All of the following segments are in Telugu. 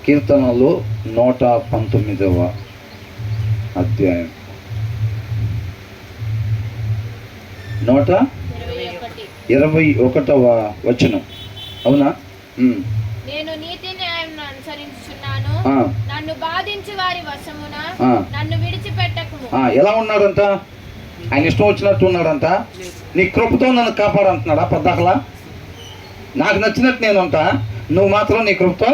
కీర్తనలు 119వ అధ్యాయం 121వ వచనం. అవునా? నేను నీతి న్యాయమును అనుసరించుచున్నాను, నన్ను బాధించు వారి వశమున నన్ను విడిచిపెట్టకుము. ఎలా ఉన్నాడంట? ఆయన ఇష్టం వచ్చినట్టు ఉన్నాడంట. నీ కృపతో నన్ను కాపాడంటున్నాడా? పద్దాకలా నాకు నచ్చినట్టు నేను ఉంటా, నువ్వు మాత్రం నీ కృపతో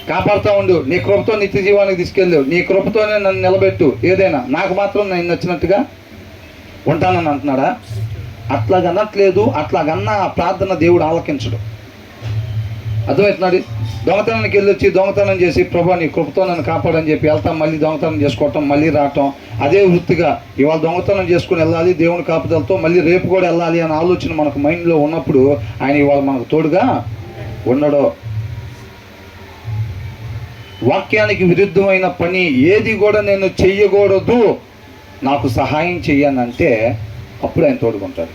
కాపాడుతూ ఉండు, నీ కృపతో నిత్య జీవానికి తీసుకెళ్ళు, నీ కృపతోనే నన్ను నిలబెట్టు, ఏదైనా నాకు మాత్రం నేను నచ్చినట్టుగా ఉంటానని అంటున్నాడా? అట్లాగనట్లేదు. అట్లాగన్న ఆ ప్రార్థన దేవుడు ఆలకించడు. అర్థమవుతున్నాడు? దొంగతనానికి వెళ్ళొచ్చి దొంగతనం చేసి ప్రభా నీ కృపతో నన్ను కాపాడని చెప్పి వెళ్తాం, మళ్ళీ దొంగతనం చేసుకోవటం, మళ్ళీ రావటం, అదే వృత్తిగా ఇవాళ దొంగతనం చేసుకుని వెళ్ళాలి, దేవుని కాపుదలతో మళ్ళీ రేపు కూడా వెళ్ళాలి అనే ఆలోచన మనకు మైండ్లో ఉన్నప్పుడు ఆయన ఇవాళ మనకు తోడుగా ఉండడు. వాక్యానికి విరుద్ధమైన పని ఏది కూడా నేను చెయ్యకూడదు, నాకు సహాయం చెయ్యనంటే అప్పుడు ఆయన తోడుకుంటాడు.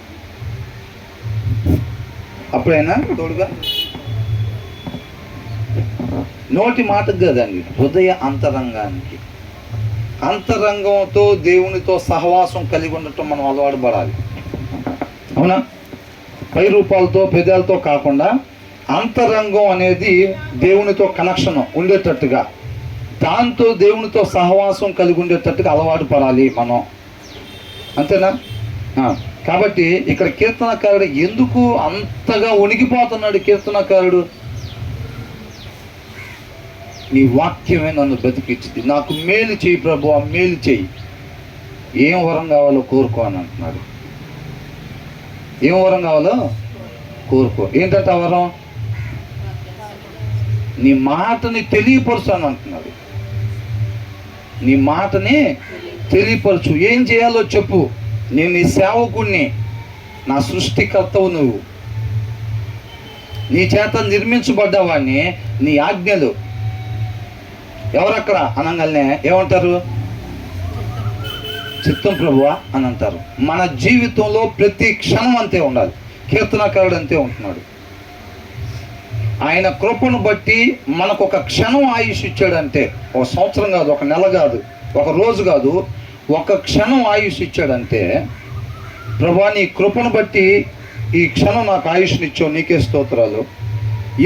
అప్పుడైనా తోడుగా నోటి మాటకు కదండి, హృదయ అంతరంగానికి, అంతరంగంతో దేవునితో సహవాసం కలిగి ఉండటం మనం అలవాటు పడాలి. అవునా? పై రూపాలతో పెదాలతో కాకుండా అంతరంగం అనేది దేవునితో కనెక్షన్ ఉండేటట్టుగా, దాంతో దేవునితో సహవాసం కలిగి ఉండేటట్టుగా అలవాటు పడాలి మనం. అంతేనా? కాబట్టి ఇక్కడ కీర్తనకారుడు ఎందుకు అంతగా వణికిపోతున్నాడు? కీర్తనకారుడు, నీ వాక్యమే నన్ను బతికించింది, నాకు మేలు చేయి ప్రభు, మేలు చేయి, ఏం వరం కావాలో కోరుకో అని అంటున్నాడు. ఏం వరం కావాలో కోరుకో. ఏంటంటే ఆ వరం? నీ మాటని తెలియపరచు అని అంటున్నాడు. నీ మాటని తెలియపరచు. ఏం చేయాలో చెప్పు, నేను నీ సేవకుణ్ణి, నా సృష్టికర్తవు నువ్వు, నీ చేత నిర్మించబడ్డవాడిని, నీ ఆజ్ఞలు ఎవరక్కడ అనగానే ఏమంటారు? చిత్తం ప్రభువా అని అంటారు. మన జీవితంలో ప్రతి క్షణం అంతే ఉండాలి. కీర్తనకారుడు అంతే ఉంటున్నాడు. ఆయన కృపను బట్టి మనకు ఒక క్షణం ఆయుష్ ఇచ్చాడంటే, ఒక సంవత్సరం కాదు, ఒక నెల కాదు, ఒక రోజు కాదు, ఒక క్షణం ఆయుష్ ఇచ్చాడంటే, ప్రభువా నీ కృపను బట్టి ఈ క్షణం నాకు ఆయుష్ని ఇచ్చావు, నీకే స్తోత్రాలు.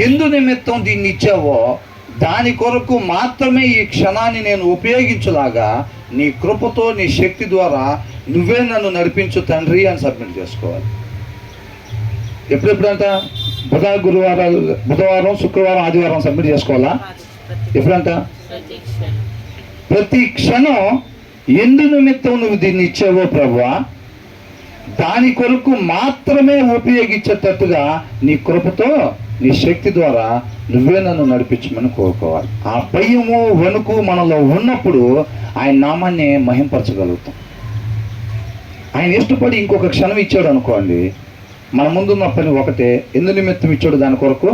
ఎందు నిమిత్తం దీన్ని ఇచ్చావో దాని కొరకు మాత్రమే ఈ క్షణాన్ని నేను ఉపయోగించలాగా నీ కృపతో నీ శక్తి ద్వారా నువ్వే నన్ను నడిపించు తండ్రి అని సబ్మిట్ చేసుకోవాలి. ఎప్పుడెప్పుడంట? బుధవారం, శుక్రవారం, ఆదివారం సబ్మిట్ చేసుకోవాలా? ఎప్పుడంట? ప్రతి క్షణం ఎందు నిమిత్తం నువ్వు దీన్ని ఇచ్చావో ప్రభువా దాని కొరకు మాత్రమే ఉపయోగించేటట్టుగా నీ కృపతో నీ శక్తి ద్వారా నువ్వే నన్ను నడిపించమని కోరుకోవాలి. ఆ భయము వణుకు మనలో ఉన్నప్పుడు ఆయన నామాన్ని మహింపరచగలుగుతాం. ఆయన ఇష్టపడి ఇంకొక క్షణం ఇచ్చాడు అనుకోండి, మన ముందున్న పని ఒకటే, ఎందు నిమిత్తం ఇచ్చాడు దాని కొరకు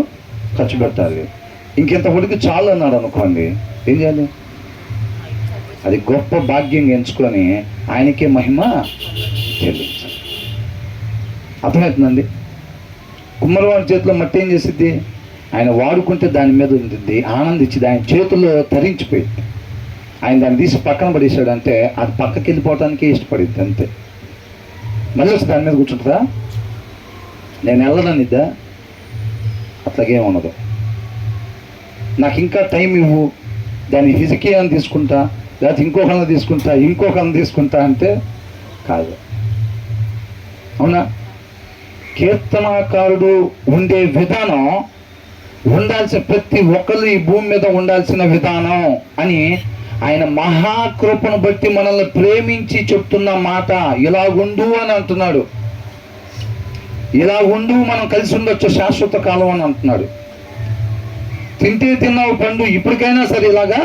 ఖర్చు పెట్టాలి. ఇంకెంతవరకు చాలు అన్నాడు అనుకోండి, ఏం చేయాలి? అది గొప్ప భాగ్యంగా ఎంచుకొని ఆయనకే మహిమ చెల్లించాలి. అర్థమవుతుందండి? కుమ్మరివాడి చేతిలో మట్టి ఏం చేసిద్ది? ఆయన వాడుకుంటే దాని మీద ఉంటుంది, ఆనందించింది, ఆయన చేతుల్లో తరించిపోయింది. ఆయన దాన్ని తీసి పక్కన పడేసాడంటే అది పక్కకి వెళ్ళిపోవటానికే ఇష్టపడింది అంతే. మళ్ళీ వచ్చి దాని మీద కూర్చుంటుందా? నేను వెళ్ళననిద్దా? అట్లాగేం ఉండదు. నాకు ఇంకా టైం ఇవ్వు, దాన్ని ఫిజికే అని తీసుకుంటా, లేకపోతే ఇంకొకరిని తీసుకుంటా అంటే కాదు. అవునా? కీర్తనాకారుడు ఉండే విధానం ఉండాల్సిన, ప్రతి ఒక్కరు ఈ భూమి మీద ఉండాల్సిన విధానం అని ఆయన మహాకృపను బట్టి మనల్ని ప్రేమించి చెప్తున్న మాట. ఇలాగుండు అని అంటున్నాడు. ఇలా ఉండు, మనం కలిసి ఉండొచ్చు శాశ్వత కాలం అని అంటున్నాడు. తింటే తిన్నావు పండు, ఇప్పటికైనా సరే ఇలాగా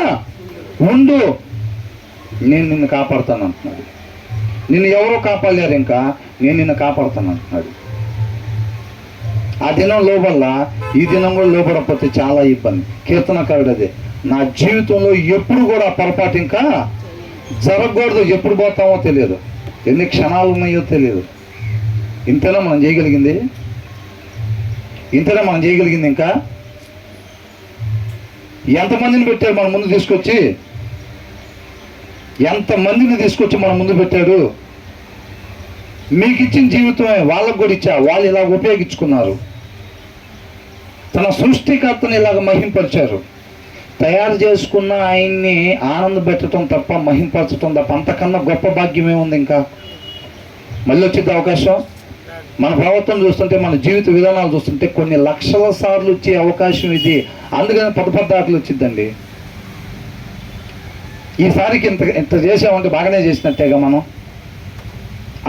ఉండు, నేను నిన్ను కాపాడుతాను అంటున్నాడు. నిన్ను ఎవరో కాపాడలేరు, ఇంకా నేను నిన్ను కాపాడుతాను అంటున్నాడు. ఆ దినం లోపల ఈ దినం కూడా లోపడకపోతే చాలా ఇబ్బంది. కీర్తనకారుడు అదే, నా జీవితంలో ఎప్పుడు కూడా పొరపాటు ఇంకా జరగకూడదు, ఎప్పుడు పోతామో తెలియదు, ఎన్ని క్షణాలు ఉన్నాయో తెలియదు. ఇంతేనా మనం చేయగలిగింది? ఇంకా ఎంతమందిని పెట్టాడు మన ముందు తీసుకొచ్చి? ఎంతమందిని తీసుకొచ్చి మన ముందు పెట్టాడు? మీకు ఇచ్చిన జీవితమే వాళ్ళకు కూడా ఇచ్చా. వాళ్ళు ఇలా ఉపయోగించుకున్నారు. తన సృష్టికర్తను ఇలాగ మహింపరిచారు. తయారు చేసుకున్న ఆయన్ని ఆనంద పెట్టడం తప్ప, మహింపరచడం తప్ప అంతకన్నా గొప్ప భాగ్యమే ఉంది. ఇంకా మళ్ళీ వచ్చింది అవకాశం. మన ప్రవర్తన చూస్తుంటే, మన జీవిత విధానాలు చూస్తుంటే కొన్ని లక్షల సార్లు వచ్చే అవకాశం ఇది. అందుకని పెద్ద ఆటలు వచ్చిందండి. ఈసారికి ఇంత చేసామంటే బాగానే చేసినట్టేగా మనం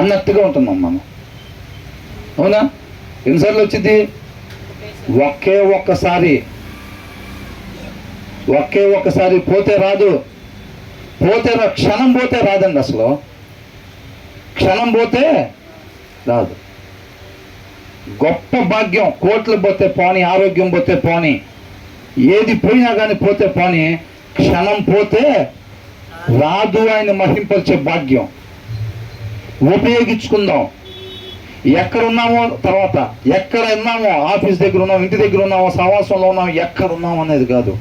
అన్నట్టుగా ఉంటున్నాం మనం. అవునా? ఎన్నిసార్లు వచ్చింది? ఒకే ఒక్కసారి పోతే రాదు. క్షణం పోతే రాదండి. అసలు క్షణం పోతే రాదు. గొప్ప భాగ్యం. కోట్లు పోతే పోని, ఆరోగ్యం పోతే పోని, ఏది పోయినా కానీ పోతే పోని, క్షణం పోతే రాదు. ఆయన మహింపరిచే భాగ్యం ఉపయోగించుకుందాం. ఎక్కడ ఉన్నామో, తర్వాత ఎక్కడ ఉన్నామో, ఆఫీస్ దగ్గర ఉన్నామో, ఇంటి దగ్గర ఉన్నామో, సహవాసంలో ఉన్నామో, ఎక్కడ ఉన్నామో అనేది కాదు.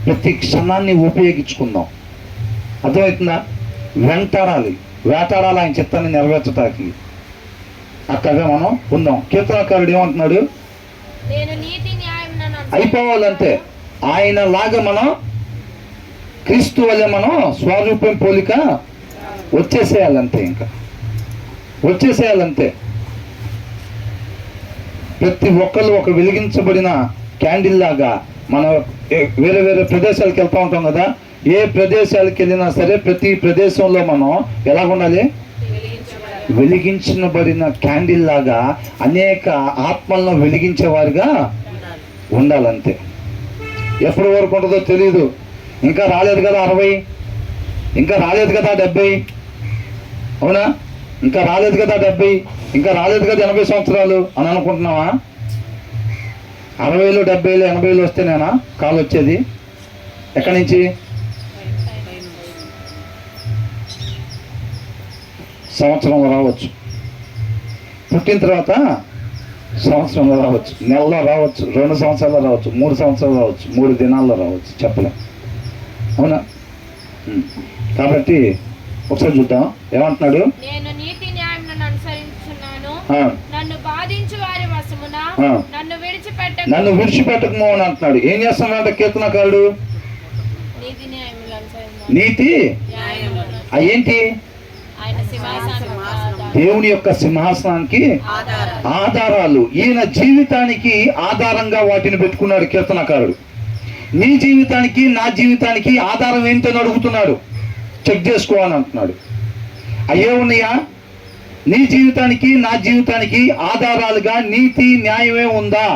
ప్రతి క్షణాన్ని ఉపయోగించుకుందాం. అర్థమవుతుందా? వేటాడాలి ఆయన చిత్తాన్ని నెరవేర్చడానికి. అక్కడే మనం ఉందాం. కీర్తనకారుడు ఏమంటున్నాడు? అయిపోవాలంటే ఆయన లాగా మనం, క్రీస్తు వల్లే మనం స్వరూపం పోలిక వచ్చేసేయాలంతే. ఇంకా వచ్చేసేయాలంతే. ప్రతి ఒక్కళ్ళు ఒక వెలిగించబడిన క్యాండిల్ లాగా. మనం వేరే వేరే ప్రదేశాలకు వెళ్తూ ఉంటాం కదా. ఏ ప్రదేశాలకు వెళ్ళినా సరే ప్రతి ప్రదేశంలో మనం ఎలా ఉండాలి? వెలిగించబడిన క్యాండిల్ లాగా అనేక ఆత్మలను వెలిగించేవారుగా ఉండాలంతే. ఎప్పటి వరకు ఉంటుందో తెలియదు. ఇంకా రాలేదు కదా 60, ఇంకా రాలేదు కదా 70. అవునా? ఇంకా రాలేదు కదా 70, ఇంకా రాలేదు కదా 80 సంవత్సరాలు అని అనుకుంటున్నావా? 60, 70, 80 వస్తేనేనా కాలు వచ్చేది? ఎక్కడి నుంచి? సంవత్సరంలో రావచ్చు, పుట్టిన తర్వాత సంవత్సరంలో రావచ్చు, నెలలో రావచ్చు, 2 సంవత్సరాల్లో రావచ్చు, 3 సంవత్సరాలు రావచ్చు, 3 దినాల్లో రావచ్చు, చెప్పలేం. అవునా? కాబట్టి ఒకసారి చూద్దాం ఏమంటున్నాడు. నేను నీతి న్యాయములను అనుసరించుచున్నాను, నన్ను బాధించు వారి వశమున నన్ను విడిచిపెట్టకము అని అంటున్నాడు. ఏం చేస్తున్నాడంట కీర్తనకారుడు? నీతి ఏంటి? దేవుని యొక్క సింహాసనానికి ఆధారాలు. ఈయన జీవితానికి ఆధారంగా వాటిని పెట్టుకున్నాడు కీర్తనకారుడు. నీ జీవితానికి, నా జీవితానికి ఆధారం ఏంటని అడుగుతున్నాడు. చెక్ చేసుకోవాలని అంటున్నాడు. అయ్యే ఉన్నాయా? నీ జీవితానికి, నా జీవితానికి ఆధారాలుగా నీతి న్యాయమే ఉందా?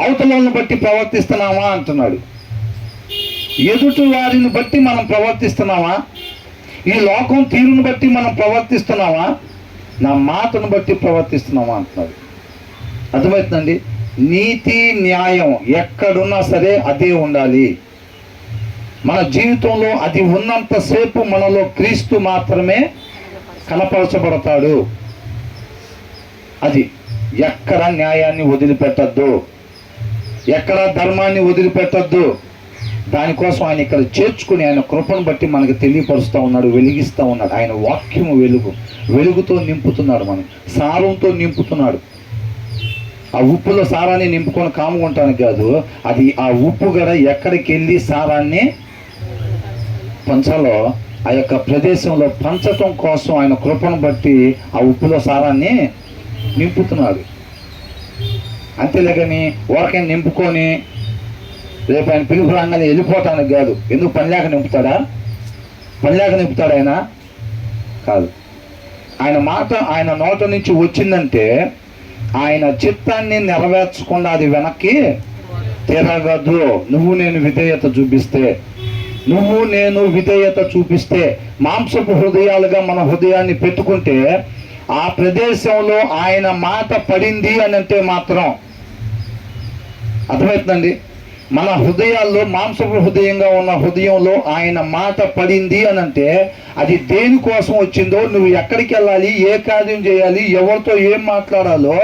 అవతలను బట్టి ప్రవర్తిస్తున్నామా అంటున్నాడు. ఎదుటి వారిని బట్టి మనం ప్రవర్తిస్తున్నామా? ఈ లోకం తీరును బట్టి మనం ప్రవర్తిస్తున్నామా? నా మాటను బట్టి ప్రవర్తిస్తున్నామా అంటున్నాడు. అర్థమవుతుందండి? నీతి న్యాయం ఎక్కడున్నా సరే అదే ఉండాలి మన జీవితంలో. అది ఉన్నంతసేపు మనలో క్రీస్తు మాత్రమే కనపరచబడతాడు. అది ఎక్కడ న్యాయాన్ని వదిలిపెట్టద్దు, ఎక్కడ ధర్మాన్ని వదిలిపెట్టద్దు. దానికోసం ఆయన ఇక్కడ చేర్చుకుని ఆయన కృపను బట్టి మనకు తెలియపరుస్తూ ఉన్నాడు, వెలిగిస్తూ ఉన్నాడు. ఆయన వాక్యము వెలుగుతో నింపుతున్నాడు, మనం సారంతో నింపుతున్నాడు. ఆ ఉప్పులో సారాన్ని నింపుకొని కాముకుంటానికి కాదు, అది ఆ ఉప్పు గడ ఎక్కడికి వెళ్ళి సారాన్ని పంచాలో ఆ యొక్క ప్రదేశంలో పంచటం కోసం ఆయన కృపను బట్టి ఆ ఉప్పులో సారాన్ని నింపుతున్నాడు. అంతేలేకని ఊరకైనా నింపుకొని రేపు ఆయన పిలుపు రాగానే వెళ్ళిపోవటానికి కాదు. ఎందుకు? పని లేక నింపుతాడా? ఆయన కాదు. ఆయన మాట ఆయన నోట నుంచి వచ్చిందంటే ఆయన చిత్తాన్ని నెరవేర్చకుండా అది వెనక్కి తిరగదు. నువ్వు నేను విధేయత చూపిస్తే మాంసపు హృదయాలుగా మన హృదయాన్ని పెట్టుకుంటే ఆ ప్రదేశంలో ఆయన మాట పడింది అని అంటే మాత్రం అర్థమవుతుందండి. మన హృదయాల్లో మాంసపు హృదయంగా ఉన్న హృదయంలో ఆయన మాట పడింది అని అంటే అది దేనికోసం వచ్చిందో, నువ్వు ఎక్కడికి వెళ్ళాలి, ఏ కార్యం చేయాలి, ఎవరితో ఏం మాట్లాడాలో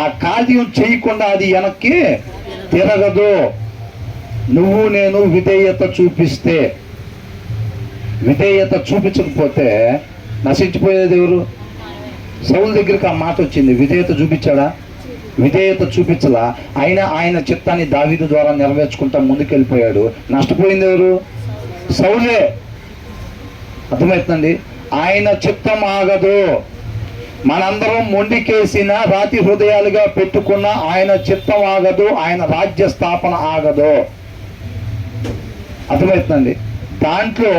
ఆ కార్యం చేయకుండా అది వెనక్కి తిరగదు. నువ్వు నేను విధేయత చూపిస్తే, విధేయత చూపించకపోతే నశించిపోయేది ఎవరు? సౌలు దగ్గరికి ఆ మాట వచ్చింది, విధేయత చూపించాడా? విధేయత చూపించలా. ఆయన చిత్తాన్ని దావీదు ద్వారా నెరవేర్చుకుంటా ముందుకెళ్ళిపోయాడు. నష్టపోయింది ఎవరు? సౌలే. అర్థమవుతుందండి? ఆయన చిత్తం ఆగదు. మనందరం మొండికేసిన రాతి హృదయాలుగా పెట్టుకున్న ఆయన చిత్తం ఆగదు, ఆయన రాజ్య స్థాపన ఆగదు. అర్థమవుతుందండి? దాంట్లో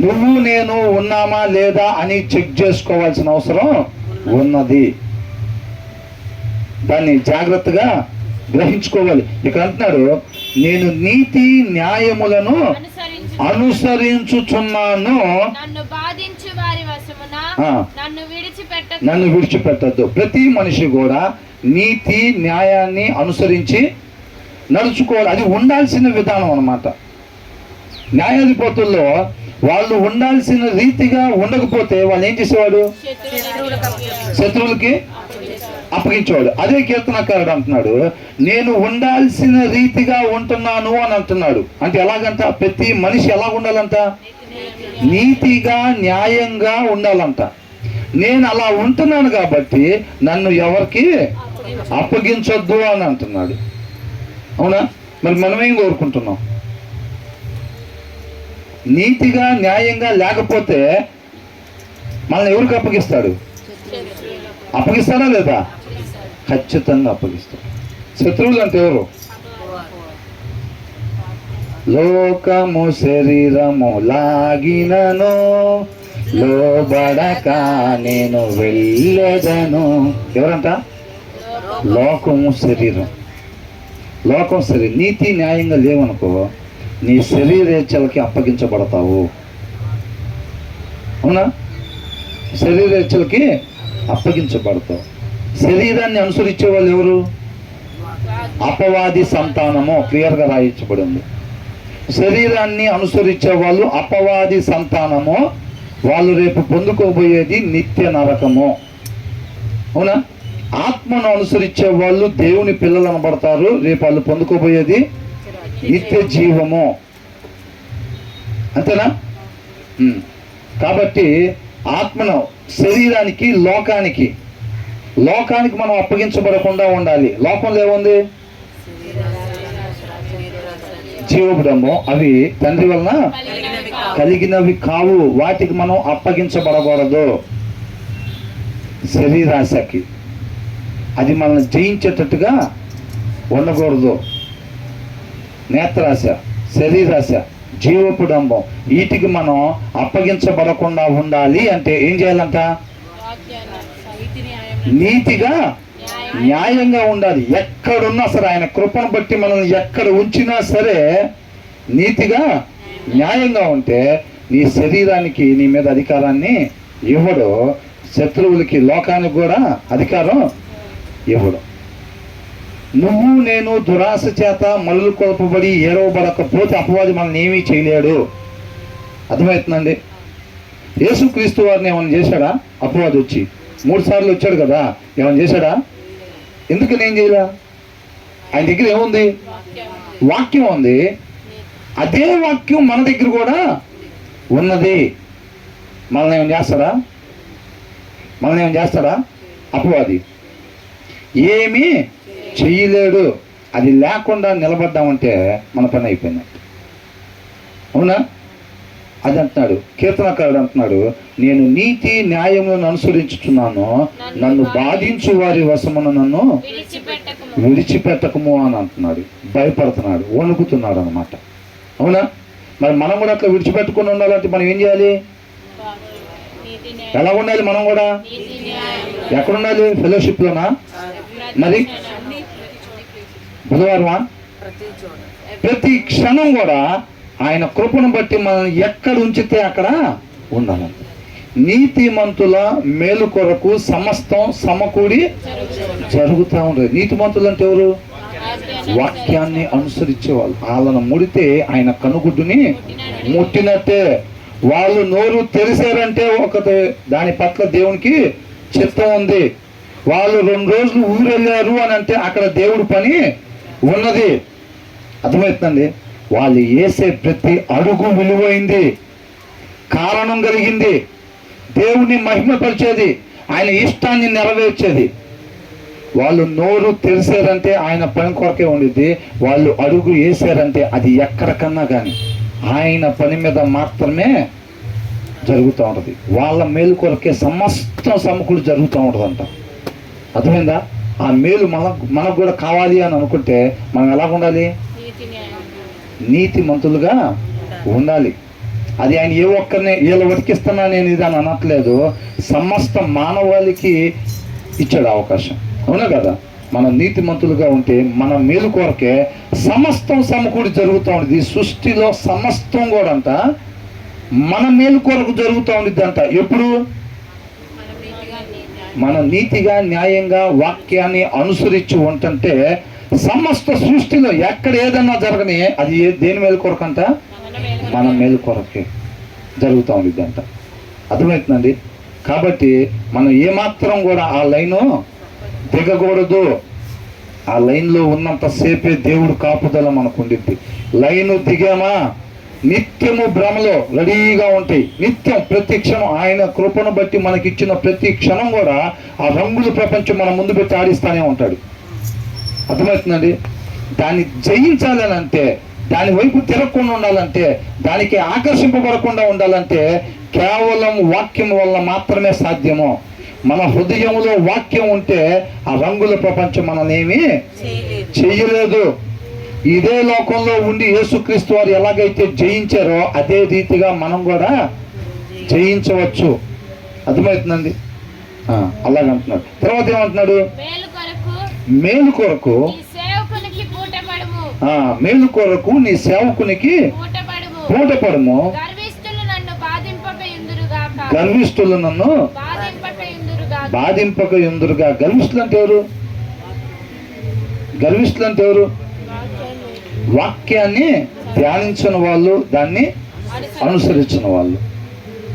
నువ్వు నేను ఉన్నామా లేదా అని చెక్ చేసుకోవాల్సిన అవసరం ఉన్నది. దాన్ని జాగ్రత్తగా గ్రహించుకోవాలి. ఇక్కడ అంటున్నాడు, నేను నీతి న్యాయములను అనుసరించుచున్నాను, నన్ను విడిచిపెట్టద్దు. ప్రతి మనిషి కూడా నీతి న్యాయాన్ని అనుసరించి నడుచుకోవాలి. అది ఉండాల్సిన విధానం అన్నమాట. న్యాయాధిపతుల్లో వాళ్ళు ఉండాల్సిన రీతిగా ఉండకపోతే వాళ్ళు ఏం చేసేవాడు? శత్రువులకి అప్పగించేవాడు. అదే కీర్తనకారుడు అంటున్నాడు, నేను ఉండాల్సిన రీతిగా ఉంటున్నాను అని అంటున్నాడు. అంటే ఎలాగంట? ప్రతి మనిషి ఎలా ఉండాలంట? నీతిగా న్యాయంగా ఉండాలంట. నేను అలా ఉంటున్నాను కాబట్టి నన్ను ఎవరికి అప్పగించొద్దు అని అంటున్నాడు. అవునా? మరి మనమేం కోరుకుంటున్నాం? నీతిగా న్యాయంగా లేకపోతే మనల్ని ఎవరికి అప్పగిస్తాడు? అప్పగిస్తాడా లేదా? ఖచ్చితంగా అప్పగిస్తాడు. శత్రువులు అంటే ఎవరు? లోకము శరీరము లాగినను లోబడక నేను వెళ్ళదను. ఎవరంట? లోకము శరీరం. లోకం శరీరం. నీతి న్యాయంగా లేవనుకో, నీ శరీరేచ్ఛలకి అప్పగించబడతావు. అవునా? శరీరేచ్ఛలకి అప్పగించబడతావు. శరీరాన్ని అనుసరించే వాళ్ళు ఎవరు? అపవాది సంతానము. క్లియర్గా రాయించబడింది. శరీరాన్ని అనుసరించే వాళ్ళు అపవాది సంతానము. వాళ్ళు రేపు పొందుకోబోయేది నిత్య నరకము. అవునా? ఆత్మను అనుసరించే వాళ్ళు దేవుని పిల్లలు అనబడతారు. రేపు వాళ్ళు పొందుకోబోయేది నిత్య జీవము. అంతేనా? కాబట్టి ఆత్మను శరీరానికి లోకానికి మనం అప్పగించబడకుండా ఉండాలి. లోకంలో ఏముంది? జీవబుడము. అవి తండ్రి వలన కలిగినవి కావు. వాటికి మనం అప్పగించబడకూడదు. శరీరాశకి అది మనల్ని జయించేటట్టుగా ఉండకూడదు. నేత్రాశ, శరీరాశ, జీవపుడంబం వీటికి మనం అప్పగించబడకుండా ఉండాలి. అంటే ఏం చేయాలంట? నీతిగా న్యాయంగా ఉండాలి. ఎక్కడున్నా సరే ఆయన కృపను బట్టి మనల్ని ఎక్కడ ఉంచినా సరే నీతిగా న్యాయంగా ఉంటే నీ శరీరానికి నీ మీద అధికారాన్ని ఇవ్వడు. శత్రువులకి లోకానికి కూడా అధికారం ఇవ్వడు. నువ్వు నేను దురాశ చేత మల్లు కొలపబడి ఏరవబడకపోతే అపవాది మనల్ని ఏమీ చేయలేడు. అర్థమవుతుందండి? యేసుక్రీస్తు వారిని ఏమైనా చేశాడా? అపవాది వచ్చి 3 సార్లు వచ్చాడు కదా, ఏమైనా చేశాడా? ఎందుకు నేను చేయలే? ఆయన దగ్గర ఏముంది? వాక్యం ఉంది. అదే వాక్యం మన దగ్గర కూడా ఉన్నది. మనల్ని ఏమైనా చేస్తాడా? అపవాది ఏమీ చెయ్యలేడు. అది లేకుండా నిలబడ్డామంటే మన పని అయిపోయింది. అవునా? అది అంటున్నాడు కీర్తనకారుడు. అంటున్నాడు, నేను నీతి న్యాయములను అనుసరించుచున్నాను, నన్ను బాధించు వారి వశమును నన్ను విడిచిపెట్టకము అని అంటున్నాడు. భయపడుతున్నాడు, వణుకుతున్నాడు అన్నమాట. అవునా? మరి మనం కూడా అట్లా విడిచిపెట్టుకుని ఉండాలంటే మనం ఏం చేయాలి? ఎలా ఉండాలి? మనం కూడా ఎక్కడుండాలి? ఫెలోషిప్లోనా? మరి బుధవారమా? ప్రతి క్షణం కూడా ఆయన కృపను బట్టి మనం ఎక్కడ ఉంచితే అక్కడ ఉండాలంట. నీతిమంతుల మేలు కొరకు సమస్తం సమకూడి జరుగుతూ ఉంటుంది. నీతిమంతులు అంటే ఎవరు? వాక్యాన్ని అనుసరించేవాళ్ళు. వాళ్ళను ముడితే ఆయన కనుగుడ్డుని ముట్టినట్టే. వాళ్ళు నోరు తెరిచారంటే ఒకటి దాని పట్ల దేవునికి చిత్తం ఉంది. వాళ్ళు 2 రోజులు ఊరు వెళ్ళారు అని అంటే అక్కడ దేవుడి పని ఉన్నది. అర్థమవుతుందండి? వాళ్ళు వేసే ప్రతి అడుగు విలువైంది, కారణం కలిగింది, దేవుణ్ణి మహిమపరిచేది, ఆయన ఇష్టాన్ని నెరవేర్చేది. వాళ్ళు నోరు తెరిచారంటే ఆయన పని కొరకే ఉండిద్ది. వాళ్ళు అడుగు వేసారంటే అది ఎక్కడికన్నా కానీ ఆయన పని మీద మాత్రమే జరుగుతూ ఉంటుంది. వాళ్ళ మేలు కొరకే సమస్తం సమకూడి జరుగుతూ ఉంటుందంట. అర్థమైందా? ఆ మేలు మనకు కూడా కావాలి అని అనుకుంటే మనం ఎలా ఉండాలి? నీతిమంతులుగా ఉండాలి. అది ఆయన ఏ ఒక్కరిని వీళ్ళ వతికిస్తున్నా నేను ఇది అని అనట్లేదు. సమస్త మానవాళికి ఇచ్చాడు అవకాశం, అవునా కదా? మనం నీతిమంతులుగా ఉంటే మన మేలు కొరకే సమస్తం సమకూడి జరుగుతూ ఉంటుంది. ఈ సృష్టిలో సమస్తం కూడా అంట మన మేలు కొరకు జరుగుతూ ఉండిద్ది అంట. ఎప్పుడు? మనం నీతిగా న్యాయంగా వాక్యాన్ని అనుసరించి ఉంటుంటే సమస్త సృష్టిలో ఎక్కడ ఏదన్నా జరగని అది దేని మేలు కొరకు అంట? మన మేలు కొరకే జరుగుతూ ఉండిద్ది అంట. అర్థమవుతుందండి? కాబట్టి మనం ఏమాత్రం కూడా ఆ లైను దిగకూడదు. ఆ లైన్లో ఉన్నంతసేపే దేవుడు కాపుదల మనకు ఉండిద్ది. లైను దిగామా నిత్యము భ్రమలో రెడీగా ఉంటాయి. నిత్యం ప్రతి క్షణం ఆయన కృపను బట్టి మనకిచ్చిన ప్రతి క్షణం కూడా ఆ రంగుల ప్రపంచం మన ముందు పెట్టి ఆడిస్తూనే ఉంటాడు. అర్థమవుతుందండి? దాన్ని జయించాలని అంటే, దాని వైపు తిరగకుండా ఉండాలంటే, దానికి ఆకర్షింపబడకుండా ఉండాలంటే కేవలం వాక్యం వల్ల మాత్రమే సాధ్యము. మన హృదయంలో వాక్యం ఉంటే ఆ రంగుల ప్రపంచం మనల్నేమీ చెయ్యలేదు. ఇదే లోకంలో ఉండి యేసుక్రీస్తు వారు ఎలాగైతే జయించారో అదే రీతిగా మనం కూడా జయించవచ్చు. అర్థమవుతుందండి? అలాగంటున్నాడు. తర్వాత ఏమంటున్నాడు? మేలు కొరకు మేలు కొరకు నీ సేవకునికి పూటపడము. గర్విష్ఠులు నన్ను బాధింపక ఎందురుగా. గర్విష్ఠులు అంటే ఎవరు? గర్విష్ఠులు అంటే ఎవరు? వాక్యాన్ని ధ్యానించిన వాళ్ళు, దాన్ని అనుసరించిన వాళ్ళు.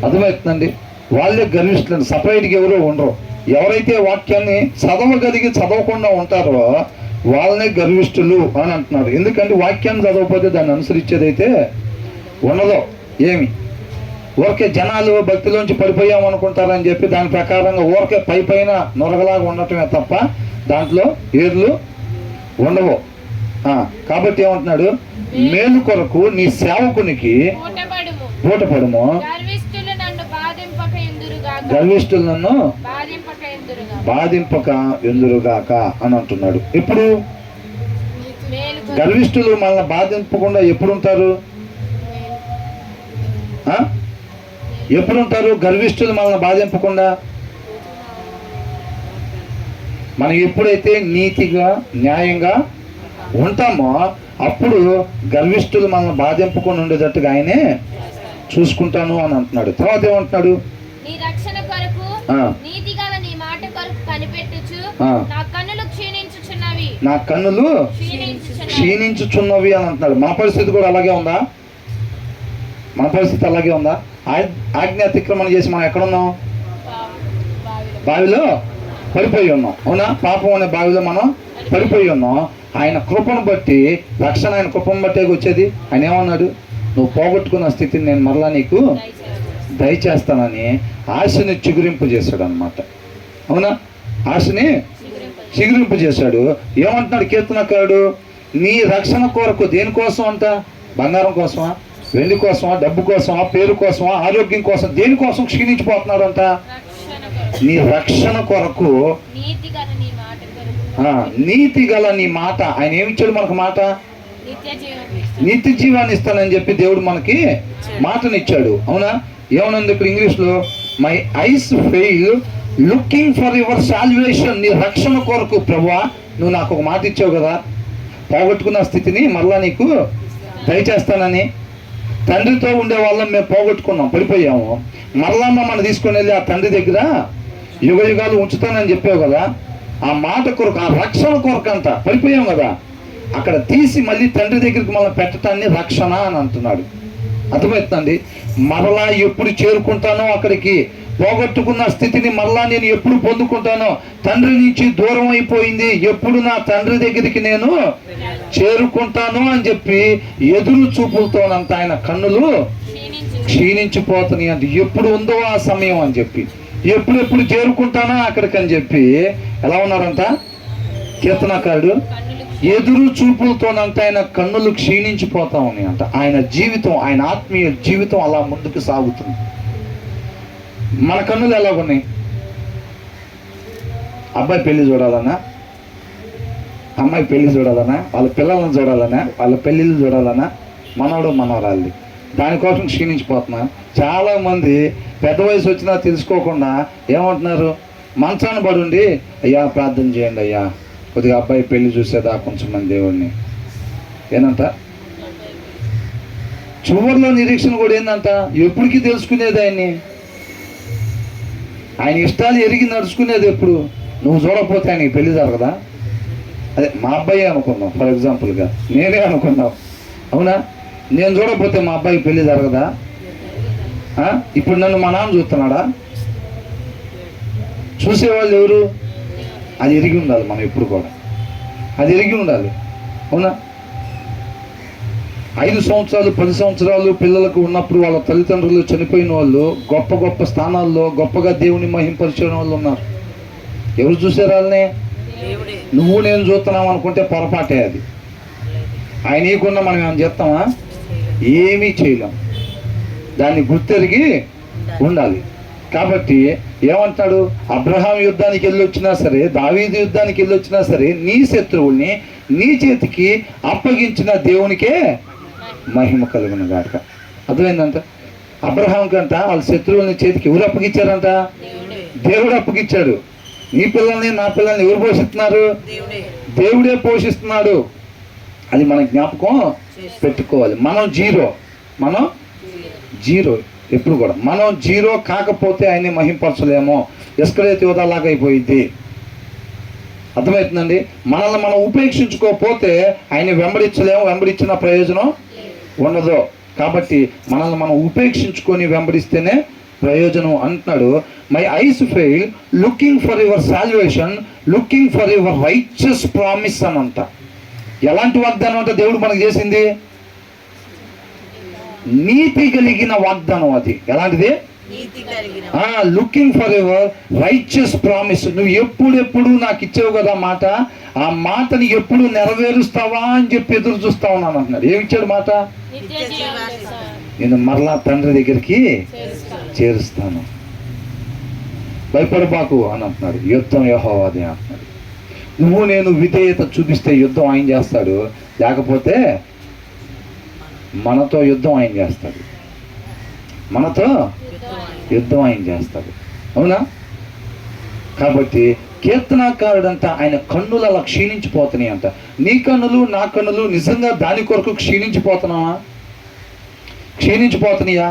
అర్థమవుతుందండి? వాళ్ళే గర్విష్ఠులు. సపరేట్గా ఎవరో ఉండరు. ఎవరైతే వాక్యాన్ని చదవగలిగి చదవకుండా ఉంటారో వాళ్ళనే గర్విష్ఠులు అని అంటున్నారు. ఎందుకంటే వాక్యాన్ని చదవకపోతే దాన్ని అనుసరించేదైతే ఉండదు. ఏమి ఊరికే జనాలు భక్తిలోంచి పడిపోయామనుకుంటారని చెప్పి దాని ప్రకారంగా ఊరికే పైన నొరగలాగా ఉండటమే తప్ప దాంట్లో ఏర్లు ఉండవు. కాబట్టి ఏమంటున్నాడు? మేలు కొరకు నీ సేవకునికి పూటపడము. గర్విష్ఠులు నన్ను బాధింపక ఎందురుగాక అని అంటున్నాడు. ఇప్పుడు గర్విష్ఠులు మనల్ని బాధింపకుండా ఎప్పుడు ఉంటారు? ఎప్పుడు ఉంటారు గర్విష్ఠులు మనల్ని బాధింపకుండా? మనం ఎప్పుడైతే నీతిగా న్యాయంగా ఉంటామో అప్పుడు గర్విష్ఠులు మనల్ని బాధింపకుండా ఉండేటట్టుగా ఆయనే చూసుకుంటాను అని అంటున్నాడు. తర్వాత ఏమంటున్నాడు? నా కన్నులు క్షీణించుచున్నవి అని అంటున్నాడు. మన పరిస్థితి కూడా అలాగే ఉందా? మన పరిస్థితి అలాగే ఉందా? ఆజ్ఞ అతిక్రమణ చేసి మనం ఎక్కడున్నాం? బావిలో పడిపోయి ఉన్నాం, అవునా? పాపం అనే బావిలో మనం పడిపోయి ఉన్నాం. ఆయన కృపను బట్టి రక్షణ ఆయన కృపను బట్టే వచ్చేది. ఆయన ఏమన్నాడు? నువ్వు పోగొట్టుకున్న స్థితిని నేను మరలా నీకు దయచేస్తానని ఆశని చిగురింపు చేశాడు అనమాట. అవునా? ఆశని చిగురింపు చేశాడు. ఏమంటున్నాడు కీర్తనకారుడు? నీ రక్షణ కొరకు దేనికోసం అంట? బంగారం కోసమా, వెండి కోసమా, డబ్బు కోసమా, పేరు కోసమా, ఆరోగ్యం కోసం, దేనికోసం క్షీణించిపోతున్నాడు అంట? నీ రక్షణ కొరకు, నీతి గల నీ మాట. ఆయన ఏమిచ్చాడు మనకు? మాట, నిత్య జీవాన్ని ఇస్తానని చెప్పి దేవుడు మనకి మాటనిచ్చాడు. అవునా? ఏమనుంది ఇక్కడ ఇంగ్లీష్లో? My eyes fail looking for your salvation. నీ రక్షణ కొరకు ప్రభువా నువ్వు నాకు ఒక మాట ఇచ్చావు కదా, పోగొట్టుకున్న స్థితిని మళ్ళా నీకు దయచేస్తానని. తండ్రితో ఉండే వాళ్ళం మేము పోగొట్టుకున్నాం, పడిపోయాము. మరలా మనం తీసుకొని వెళ్ళి ఆ తండ్రి దగ్గర యుగ యుగాలు ఉంచుతానని చెప్పావు కదా. ఆ మాట కొరకు, ఆ రక్షణ కొరకు అంట పడిపోయాం కదా, అక్కడ తీసి మళ్ళీ తండ్రి దగ్గరికి మనం పెట్టడాన్ని రక్షణ అని అంటున్నాడు. అర్థమవుతుందండి? మరలా ఎప్పుడు చేరుకుంటానో అక్కడికి, పోగొట్టుకున్న స్థితిని మళ్ళా నేను ఎప్పుడు పొందుకుంటానో, తండ్రి నుంచి దూరం అయిపోయింది, ఎప్పుడు నా తండ్రి దగ్గరికి నేను చేరుకుంటాను అని చెప్పి ఎదురు చూపులతోనంత ఆయన కన్నులు క్షీణించిపోతున్నాయి అంటే ఎప్పుడు ఉందో ఆ సమయం అని చెప్పి, ఎప్పుడెప్పుడు చేరుకుంటానా అక్కడికి అని చెప్పి ఎలా ఉన్నారంట కీర్తనకారుడు, ఎదురు చూపులతోనంత ఆయన కన్నులు క్షీణించిపోతా ఉన్నాయి అంట. ఆయన జీవితం, ఆయన ఆత్మీయ జీవితం అలా ముందుకు సాగుతుంది. మన కన్నులు ఎలాగున్నాయి? అబ్బాయి పెళ్లి చూడాలన్నా, అమ్మాయి పెళ్లి చూడాలన్నా, వాళ్ళ పిల్లలను చూడాలన్నా, వాళ్ళ పెళ్ళిళ్ళు చూడాలన్నా, మనవడు మనవరాళ్ళది, దానికోసం క్షీణించిపోతున్నా. చాలామంది పెద్ద వయసు వచ్చినా తెలుసుకోకుండా ఏమంటున్నారు, మంచాన్ని పడుండి అయ్యా ప్రార్థన చేయండి అయ్యా, కొద్దిగా అబ్బాయి పెళ్లి చూసేదా కొంచెం మంది దేవుడిని ఏనంట. చివరిలో నిరీక్షణ కూడా ఏందంట, ఎప్పటికీ తెలుసుకునేది ఆయన్ని, ఆయన ఇష్టాలు ఎరిగి నడుచుకునేది ఎప్పుడు. నువ్వు చూడకపోతే ఆయనకి పెళ్లి జరగదా? అదే మా అబ్బాయి అనుకుందాం, ఫర్ ఎగ్జాంపుల్గా నేనే అనుకుందాం, అవునా? నేను చూడకపోతే మా అబ్బాయికి పెళ్లి జరగదా? ఇప్పుడు నన్ను మా నాన్న చూస్తున్నాడా? చూసేవాళ్ళు ఎవరు? అది ఎరిగి ఉండాలి మనం ఎప్పుడు కూడా, అది ఎరిగి ఉండాలి, అవునా? 5 సంవత్సరాలు 10 సంవత్సరాలు పిల్లలకు ఉన్నప్పుడు వాళ్ళ తల్లిదండ్రులు చనిపోయిన వాళ్ళు గొప్ప గొప్ప స్థానాల్లో గొప్పగా దేవుని మహింపరిచిన వాళ్ళు ఉన్నారు. ఎవరు చూసారు వాళ్ళని? నువ్వు నేను చూస్తున్నాం అనుకుంటే పొరపాటే అది. ఆయన ఇవ్వకుండా మనం ఏమైనా చేస్తామా? ఏమీ చేయలేం. దాన్ని గుర్తెరిగి ఉండాలి. కాబట్టి ఏమంటాడు, అబ్రహాం యుద్ధానికి వెళ్ళి వచ్చినా సరే, దావీదు యుద్ధానికి వెళ్ళి వచ్చినా సరే, నీ శత్రువుల్ని నీ చేతికి అప్పగించిన దేవునికే మహిమ కలుగును గాక. అర్థమైందంట. అబ్రహాం కంట వాళ్ళ శత్రువుల్ని చేతికి ఎవరు అప్పగించారంట? దేవుడు అప్పగించాడు. నీ పిల్లల్ని నా పిల్లల్ని ఎవరు పోషిస్తున్నారు? దేవుడే పోషిస్తున్నాడు. అది మన జ్ఞాపకం పెట్టుకోవాలి. మనం జీరో ఎప్పుడు కూడా. మనం జీరో కాకపోతే ఆయన్ని మహింపరచలేమో. ఎస్కరేత్ యోధాలాగా అయిపోయింది. అర్థమవుతుందండి. మనల్ని మనం ఉపేక్షించుకోకపోతే ఆయన వెంబడించలేము, వెంబడించిన ప్రయోజనం ఉండదు. కాబట్టి మనల్ని మనం ఉపేక్షించుకొని వెంబడిస్తేనే ప్రయోజనం అంటున్నాడు. My eyes fail looking for your salvation, looking for your righteous promise అని అంట. ఎలాంటి వాగ్దానం అంటే దేవుడు మనకు చేసింది? నీతి కలిగిన వాగ్దానం. అది ఎలాంటిది? Looking for your righteous promise. నువ్వు ఎప్పుడెప్పుడు నాకు ఇచ్చావు కదా మాట, ఆ మాటని ఎప్పుడు నెరవేరుస్తావా అని చెప్పి ఎదురు చూస్తా ఉన్నాను అంటున్నాడు. ఏమిచ్చాడు మాట? నేను మరలా తండ్రి దగ్గరికి చేరుస్తాను, భయపడబాకు అని అంటున్నాడు. యుద్ధం యెహోవాదే అంటున్నాడు. నువ్వు నేను విధేయత చూపిస్తే యుద్ధం ఆయన చేస్తాడు, లేకపోతే మనతో యుద్ధం ఆయన చేస్తాడు. మనతో యుద్ధం ఆయన చేస్తాడు, అవునా? కాబట్టి కీర్తనాకారుడంతా ఆయన కన్నులు అలా క్షీణించిపోతున్నాయి అంట. నీ కన్నులు నా కన్నులు నిజంగా దాని కొరకు క్షీణించిపోతున్నావా? క్షీణించిపోతున్నాయా?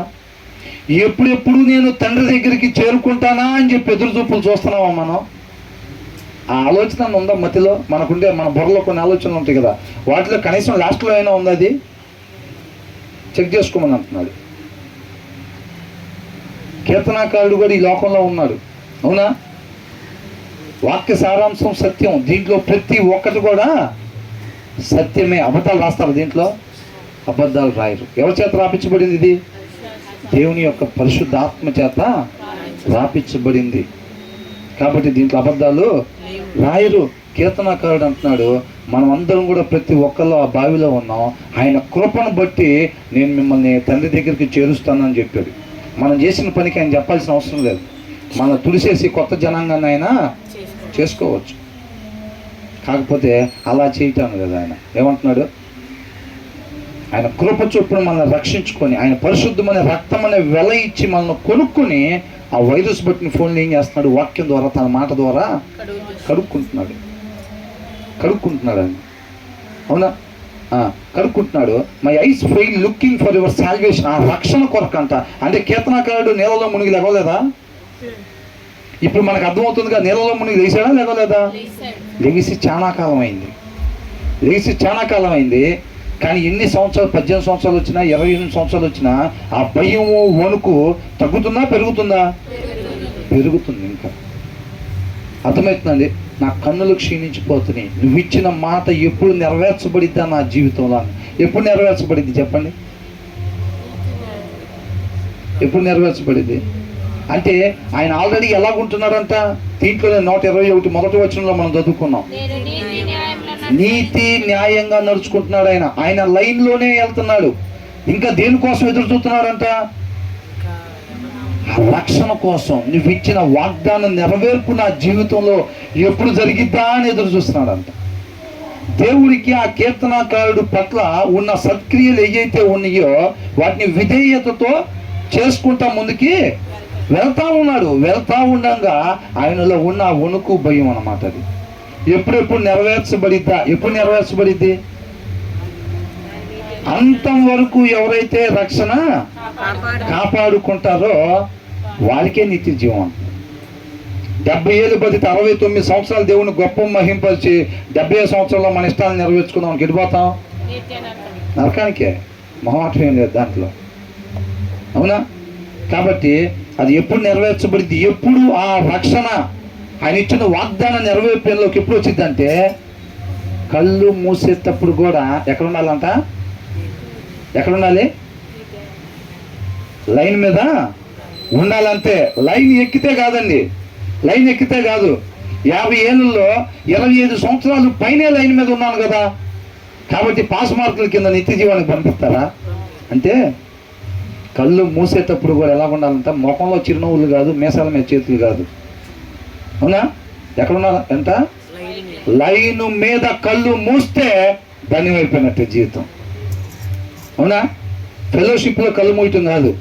ఎప్పుడెప్పుడు నేను తండ్రి దగ్గరికి చేరుకుంటానా అని చెప్పి ఎదురు చూపులు చూస్తున్నావా మనం? ఆ ఆలోచన ఉందా మతిలో? మనకుండే మన బుర్రలో కొన్ని ఆలోచనలు ఉంటాయి కదా, వాటిలో కనీసం లాస్ట్లో అయినా ఉంది, అది చెక్ చేసుకోమని అంటున్నాడు. కీర్తనాకారుడు కూడా ఈ లోకంలో ఉన్నాడు, అవునా? వాక్య సారాంశం సత్యం. దీంట్లో ప్రతి ఒక్కటి కూడా సత్యమే. అబద్ధాలు రాస్తారు దీంట్లో? అబద్ధాలు రాయరు. ఎవరి చేత రాపించబడింది ఇది? దేవుని యొక్క పరిశుద్ధాత్మ చేత రాపించబడింది. కాబట్టి దీంట్లో అబద్ధాలు రాయరు. కీర్తనాకారుడు అంటున్నాడు, మనం అందరం కూడా ప్రతి ఒక్కళ్ళు ఆ బావిలో ఉన్నాం. ఆయన కృపను బట్టి నేను మిమ్మల్ని తండ్రి దగ్గరికి చేరుస్తానని చెప్పాడు. మనం చేసిన పనికి ఆయన చెప్పాల్సిన అవసరం లేదు. మన తుడిసేసి కొత్త జనాంగాన్ని ఆయన చేసుకోవచ్చు. కాకపోతే అలా చేయటాను కదా. ఆయన ఏమంటున్నాడు? ఆయన కృప చొప్పున మనల్ని రక్షించుకొని, ఆయన పరిశుద్ధమైన రక్తం అనే వెల ఇచ్చి మనల్ని కొనుక్కొని, ఆ వైరస్ బట్టిన ఫోన్లు ఏం చేస్తున్నాడు? వాక్యం ద్వారా, తన మాట ద్వారా కడుక్కుంటున్నాడు ఆయన, అవునా? కడుక్కుంటున్నాడు. My eyes fail looking for your salvation. ఆ రక్షణ కొరకంట. అంటే కీర్తనాకారుడు నీళ్ళలో మునిగి లేవలేదా? ఇప్పుడు మనకు అర్థమవుతుంది కదా, నీళ్ళలో మునిగి లేచాడా లేవలేదా? లెగిసి చాలా కాలం అయింది. కానీ ఎన్ని సంవత్సరాలు, 18 సంవత్సరాలు వచ్చినా, 28 సంవత్సరాలు వచ్చినా ఆ భయము వణుకు తగ్గుతుందా పెరుగుతుందా? పెరుగుతుంది. ఇంకా అర్థమవుతుందండి. నా కన్నులు క్షీణించిపోతున్నాయి. నువ్వు ఇచ్చిన మాట ఎప్పుడు నెరవేర్చబడిద్దా నా జీవితంలో? ఎప్పుడు నెరవేర్చబడిద్ది చెప్పండి? ఎప్పుడు నెరవేర్చబడింది అంటే ఆయన ఆల్రెడీ ఎలాగుంటున్నాడంట? దీంట్లోనే 121 మొదటి వచనంలో మనం చదువుకున్నాం. నీతి న్యాయంగా నడుచుకుంటున్నాడు. ఆయన లైన్లోనే వెళ్తున్నాడు. ఇంకా దేనికోసం ఎదురు చూస్తున్నాడంట? రక్షణ కోసం. నువ్వు ఇచ్చిన వాగ్దానం నెరవేర్పు నా జీవితంలో ఎప్పుడు జరిగిద్దా అని ఎదురు చూస్తున్నాడంట. దేవుడికి ఆ కీర్తనాకారుడు పట్ల ఉన్న సత్క్రియలు ఏవైతే ఉన్నాయో వాటిని విధేయతతో చేసుకుంటా ముందుకి వెళ్తా ఉన్నాడు. వెళ్తా ఉండగా ఆయనలో ఉన్న వణుకు, భయం అన్నమాట. అది ఎప్పుడెప్పుడు నెరవేర్చబడిద్దా? ఎప్పుడు నెరవేర్చబడిద్ది? అంతం వరకు ఎవరైతే రక్షణ కాపాడుకుంటారో వారికే నిత్య జీవం. 70 ఏళ్ళు బతికి 69 సంవత్సరాలు దేవుని గొప్ప మహింపరిచి 70 సంవత్సరాల్లో మన ఇష్టాలను నెరవేర్చుకుందాం గెడిపోతాం నరకానికే. మొహమాటం ఏం లేదు దాంట్లో, అవునా? కాబట్టి అది ఎప్పుడు నెరవేర్చబడింది? ఎప్పుడు ఆ రక్షణ ఆయన ఇచ్చిన వాగ్దాన నెరవేర్పులోకి ఎప్పుడు వచ్చిందంటే కళ్ళు మూసేటప్పుడు కూడా ఎక్కడ ఉండాలంట? ఎక్కడ ఉండాలి? లైన్ మీద ఉండాలంతే. లైన్ ఎక్కితే కాదండి. లైన్ ఎక్కితే కాదు. 50 ఏళ్ళల్లో 25 సంవత్సరాలు పైనే లైన్ మీద ఉన్నాను కదా, కాబట్టి పాస్ మార్కుల కింద నిత్య జీవానికి పంపిస్తారా అంటే కళ్ళు మూసేటప్పుడు కూడా ఎలా ఉండాలంట? ముఖంలో చిరునవ్వులు కాదు, మీసాల మీద చేతులు కాదు, అవునా? ఎక్కడ ఉండాలి ఎంత? లైను మీద కళ్ళు మూస్తే ధన్యమైపోయినట్టే జీవితం, అవునా? ఫెలోషిప్లో కళ్ళు మూయటం కాదు.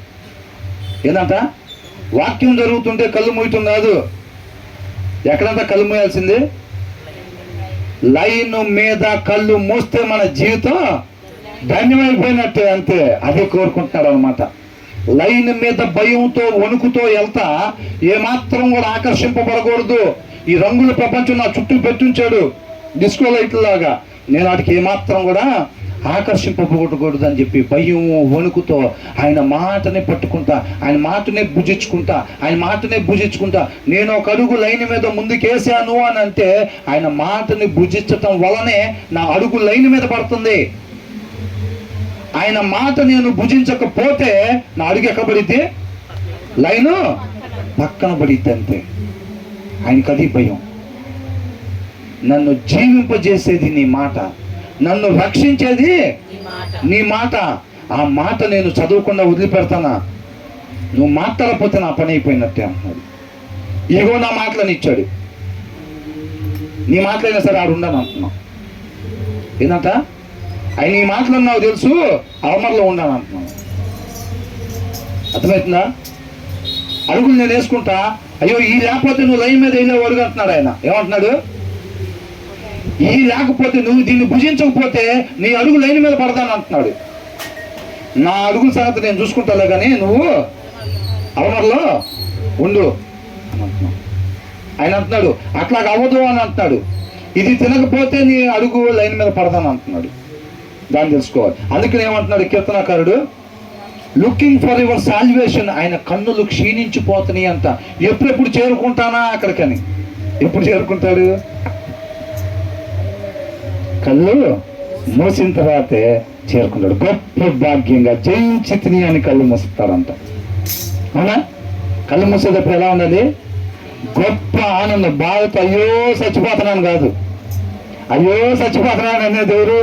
ఏంటంట? వాక్యం జరుగుతుంటే కళ్ళు మూయటం కాదు. ఎక్కడంతా కళ్ళు మూయాల్సింది? లైను మీద కళ్ళు మూస్తే మన జీవితం ధన్యమైపోయినట్టే, అంతే. అదే కోరుకుంటున్నాడు అనమాట. లైన్ మీద భయంతో వణుకుతో వెళ్తా ఏమాత్రం కూడా ఆకర్షింపబడకూడదు. ఈ రంగుల ప్రపంచం నా చుట్టూ పెట్టించాడు డిస్కో లైట్లలాగా, నేను వాటికి ఏమాత్రం కూడా ఆకర్షింపకూడదు అని చెప్పి భయం వణుకుతో ఆయన మాటనే పట్టుకుంటా, ఆయన మాటనే భుజించుకుంటా నేను ఒక అడుగు లైన్ మీద ముందుకేసాను అని అంటే ఆయన మాటని భుజించటం వలనే నా అడుగు లైన్ మీద పడుతుంది. ఆయన మాట నేను భుజించకపోతే నా అడుగు ఎక్కబడిద్ది? లైను పక్కన పడిద్ది, అంతే. ఆయనకి అది భయం. నన్ను జీవింపజేసేది నీ మాట, నన్ను రక్షించేది నీ మాట. ఆ మాట నేను చదవకుండా వదిలిపెడతానా? నువ్వు మాట్లాడకపోతే నా పని అయిపోయినట్టే అంటున్నాడు. ఇగో నా మాటలను ఇచ్చాడు, నీ మాటలైనా సరే ఆడు ఉండను అంటున్నావు. ఏంటంట? ఆయన నీ మాటలు నాకు తెలుసు, అవమర్లో ఉండాను అంటున్నాను. అర్థమవుతుందా? అడుగులు నేను వేసుకుంటా, అయ్యో ఈ లేకపోతే నువ్వు లైన్ మీద వెళ్ళే అడుగు అంటున్నాడు ఆయన. ఏమంటున్నాడు? ఈ లేకపోతే నువ్వు దీన్ని భుజించకపోతే నీ అడుగు లైన్ మీద పడతాను అంటున్నాడు. నా అడుగుల సంగతి నేను చూసుకుంటాలే కానీ నువ్వు అవమర్లో ఉండు అని అంటున్నాడు. ఆయన అంటున్నాడు అట్లాగ అవ్వదు అని అంటున్నాడు. ఇది తినకపోతే నీ అడుగు లైన్ మీద పడతాను అంటున్నాడు. దాన్ని తెలుసుకోవాలి. అందుకని ఏమంటున్నాడు కీర్తనాకారుడు? Looking for your salvation. ఆయన కన్నులు క్షీణించిపోతున్నాయి అంట. ఎప్పుడెప్పుడు చేరుకుంటానా అక్కడికని. ఎప్పుడు చేరుకుంటాడు? కళ్ళు మూసిన తర్వాతే చేరుకుంటాడు. గొప్ప భాగ్యంగా జయించితిని అని కళ్ళు మూస్తాడంట, అవునా? కళ్ళు మూసేటప్పుడు ఎలా ఉండాలి? గొప్ప ఆనందం, బాధతో అయ్యో చచ్చిపోతున్నాను కాదు, అయ్యో చచ్చిపోతున్నాను అనేది ఎవరు?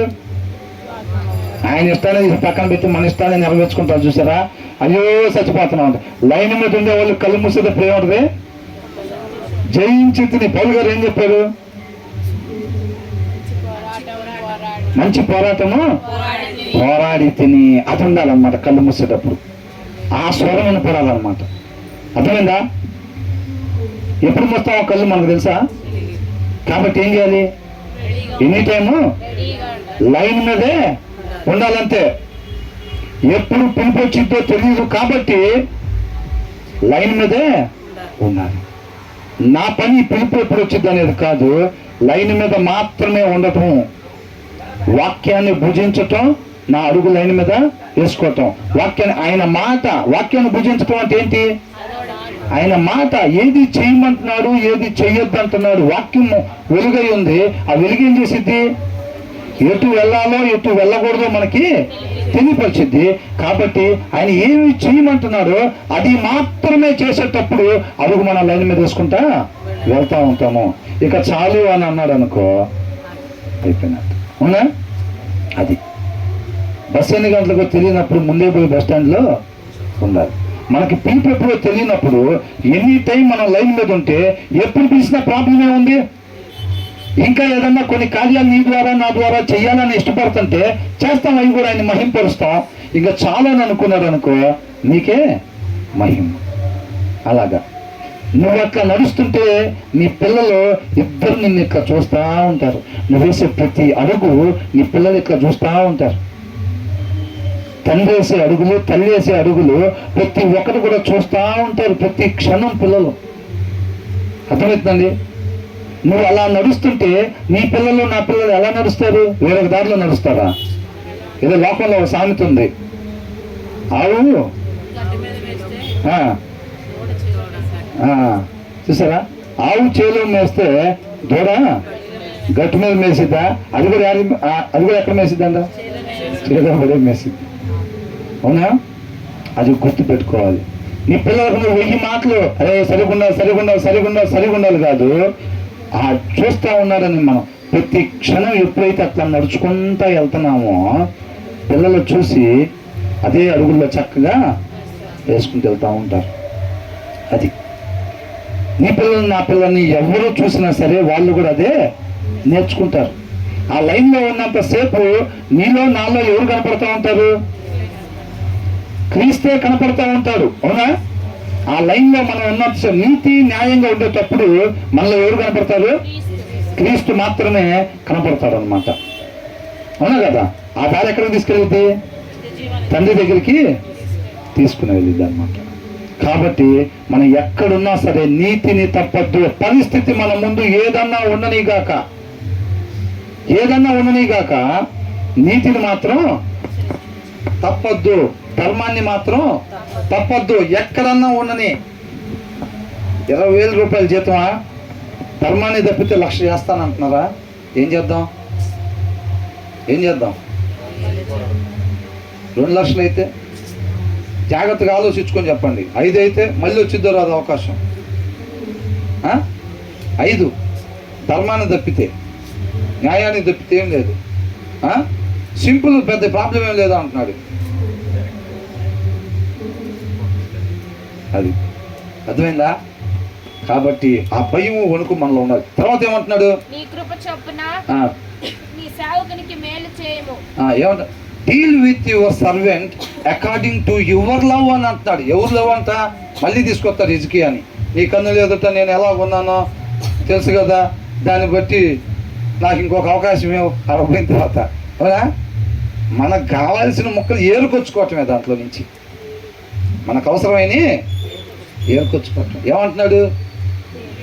ఆయన ఇష్టాన్ని పక్కన పెట్టి మన ఇష్టాన్ని నెరవేర్చుకుంటారు చూసారా? అయ్యో చచ్చిపోతున్నాం అంట. లైన్ మీద ఉండే వాళ్ళు కళ్ళు మూసేటప్పుడు ఏముంటుంది? జయించితిని. పౌలు గారు ఏం చెప్పారు? మంచి పోరాటము పోరాడి తిని. అది ఉండాలన్నమాట కళ్ళు మూసేటప్పుడు. ఆ స్వరం వినపడాలన్నమాట. అర్థమైందా? ఎప్పుడు మూస్తామో కళ్ళు మనకు తెలుసా? కాబట్టి ఏం చేయాలి? ఎనీ టైము లైన్ మీదే ఉండాలంతే. ఎప్పుడు పిలుపు వచ్చిందో తెలియదు కాబట్టి లైన్ మీదే ఉండాలి. నా పని పిలుపు ఎప్పుడు వచ్చింది అనేది కాదు, లైన్ మీద మాత్రమే ఉండటం, వాక్యాన్ని భుజించటం, నా అడుగు లైన్ మీద వేసుకోవటం. వాక్యాన్ని ఆయన మాట వాక్యాన్ని భుజించటం అంటే ఏంటి? ఆయన మాట ఏది చేయమంటున్నాడు, ఏది చెయ్యొద్దు అంటున్నాడు. వాక్యం వెలుగై ఉంది. ఆ వెలుగు ఏం చేసిద్ది? ఎటు వెళ్ళాలో ఎటు వెళ్ళకూడదో మనకి తెలియపరిచిద్ది. కాబట్టి ఆయన ఏమి చేయమంటున్నాడో అది మాత్రమే చేసేటప్పుడు అడుగు మన లైన్ మీద వేసుకుంటా వెళ్తా ఉంటాము. ఇక చాలు అని అన్నాడు అనుకో, అయిపోయినట్టు. అవునా? అది బస్సు ఎన్ని గంటలకు తెలియనప్పుడు ముందే పోయి బస్ స్టాండ్లో ఉండాలి. మనకి పిలుపు ఎప్పుడో తెలియనప్పుడు ఎనీ టైం మనం లైన్ మీద ఉంటే ఎప్పుడు పిలిచినా ప్రాబ్లం ఏముంది? ఇంకా ఏదన్నా కొన్ని కార్యాలు నీ ద్వారా నా ద్వారా చెయ్యాలని ఇష్టపడుతుంటే చేస్తాం, అవి కూడా ఆయన మహింపరుస్తాం. ఇంకా చాలని అనుకున్నాడు అనుకో, నీకే మహిమ. అలాగా నువ్వు అట్లా నడుస్తుంటే నీ పిల్లలు ఇద్దరు నిన్ను ఇట్లా చూస్తూ ఉంటారు. నువ్వు వేసే ప్రతి అడుగు నీ పిల్లలు ఇట్లా చూస్తూ ఉంటారు. తండ్రి వేసే అడుగులు, తల్లి వేసే అడుగులు ప్రతి ఒక్కరు కూడా చూస్తూ ఉంటారు ప్రతి క్షణం పిల్లలు. అర్థమవుతుందండి? నువ్వు అలా నడుస్తుంటే నీ పిల్లలు నా పిల్లలు ఎలా నడుస్తారు? వేరొక దారిలో నడుస్తారా? ఏదో లోకంలో ఒక సామెత ఉంది, ఆవు చూసారా, ఆవు చేలో మేస్తే దూడ గట్టు మీద మేసిద్దా? అది కూడా ఎక్కడ మేసిద్దంట? చేలో పడే మేసిద్ది. అవునా? అది గుర్తు పెట్టుకోవాలి. నీ పిల్లలకు నువ్వు 1000 మాటలు అరే సరిగుండాలి కాదు, చూస్తూ ఉన్నారని మనం ప్రతి క్షణం ఎప్పుడైతే అట్లా నడుచుకుంటా వెళ్తున్నామో పిల్లలు చూసి అదే అడుగుల్లో చక్కగా వేసుకుంటూ వెళ్తూ ఉంటారు. అది నీ పిల్లలు నా పిల్లల్ని ఎవరు చూసినా సరే వాళ్ళు కూడా అదే నేర్చుకుంటారు. ఆ లైన్లో ఉన్నంతసేపు నీలో నాలో ఎవరు కనపడుతూ ఉంటారు? క్రీస్తే కనపడుతూ ఉంటాడు. అవునా? ఆ లైన్లో మనం ఉన్నంత నీతి న్యాయంగా ఉండేటప్పుడు మనలో ఎవరు కనపడతారు? క్రీస్తు మాత్రమే కనపడతాడు అనమాట. అవునా కదా? ఆ దారి ఎక్కడికి తీసుకెళ్ళిద్ది? తండ్రి దగ్గరికి తీసుకుని వెళ్ళిద్ది అనమాట. కాబట్టి మనం ఎక్కడున్నా సరే నీతిని తప్పద్దు. పరిస్థితి మన ముందు ఏదన్నా ఉండనీగాక నీతిని మాత్రం తప్పద్దు, ధర్మాన్ని మాత్రం తప్పద్దు. ఎక్కడన్నా ఉండని 20,000 రూపాయల జీతమా? ధర్మాన్ని తప్పితే 1,00,000 చేస్తానంటున్నారా? ఏం చేద్దాం? 2 లక్షలు అయితే జాగ్రత్తగా ఆలోచించుకొని చెప్పండి. 5 అయితే మళ్ళీ వచ్చిద్దో రాదు అవకాశం. 5 ధర్మాన్ని తప్పితే, న్యాయాన్ని తప్పితే ఏం లేదు. సింపుల్, పెద్ద ప్రాబ్లం ఏం లేదా అంటున్నాడు. అది అర్థమైందా? కాబట్టి ఆ భయం వణుకు మనలో ఉన్నది. తర్వాత ఏమంటున్నాడు? ఏమంటా? Deal with your servant according to your love అని అంటున్నాడు. ఎవరు లవ్ అంట? మళ్ళీ తీసుకొస్తారు హిజ్కియా అని. నీ కన్నులు ఎదుట నేను ఎలా ఉన్నానో తెలుసు కదా, దాన్ని బట్టి నాకు ఇంకొక అవకాశం ఏమో అరవైన తర్వాత. అవునా? మనకు కావాల్సిన ముక్కలు ఏరుకొచ్చుకోవటమే దాంట్లో నుంచి. మనకు అవసరమైన ఏరుకొచ్చుకోవటం. ఏమంటున్నాడు?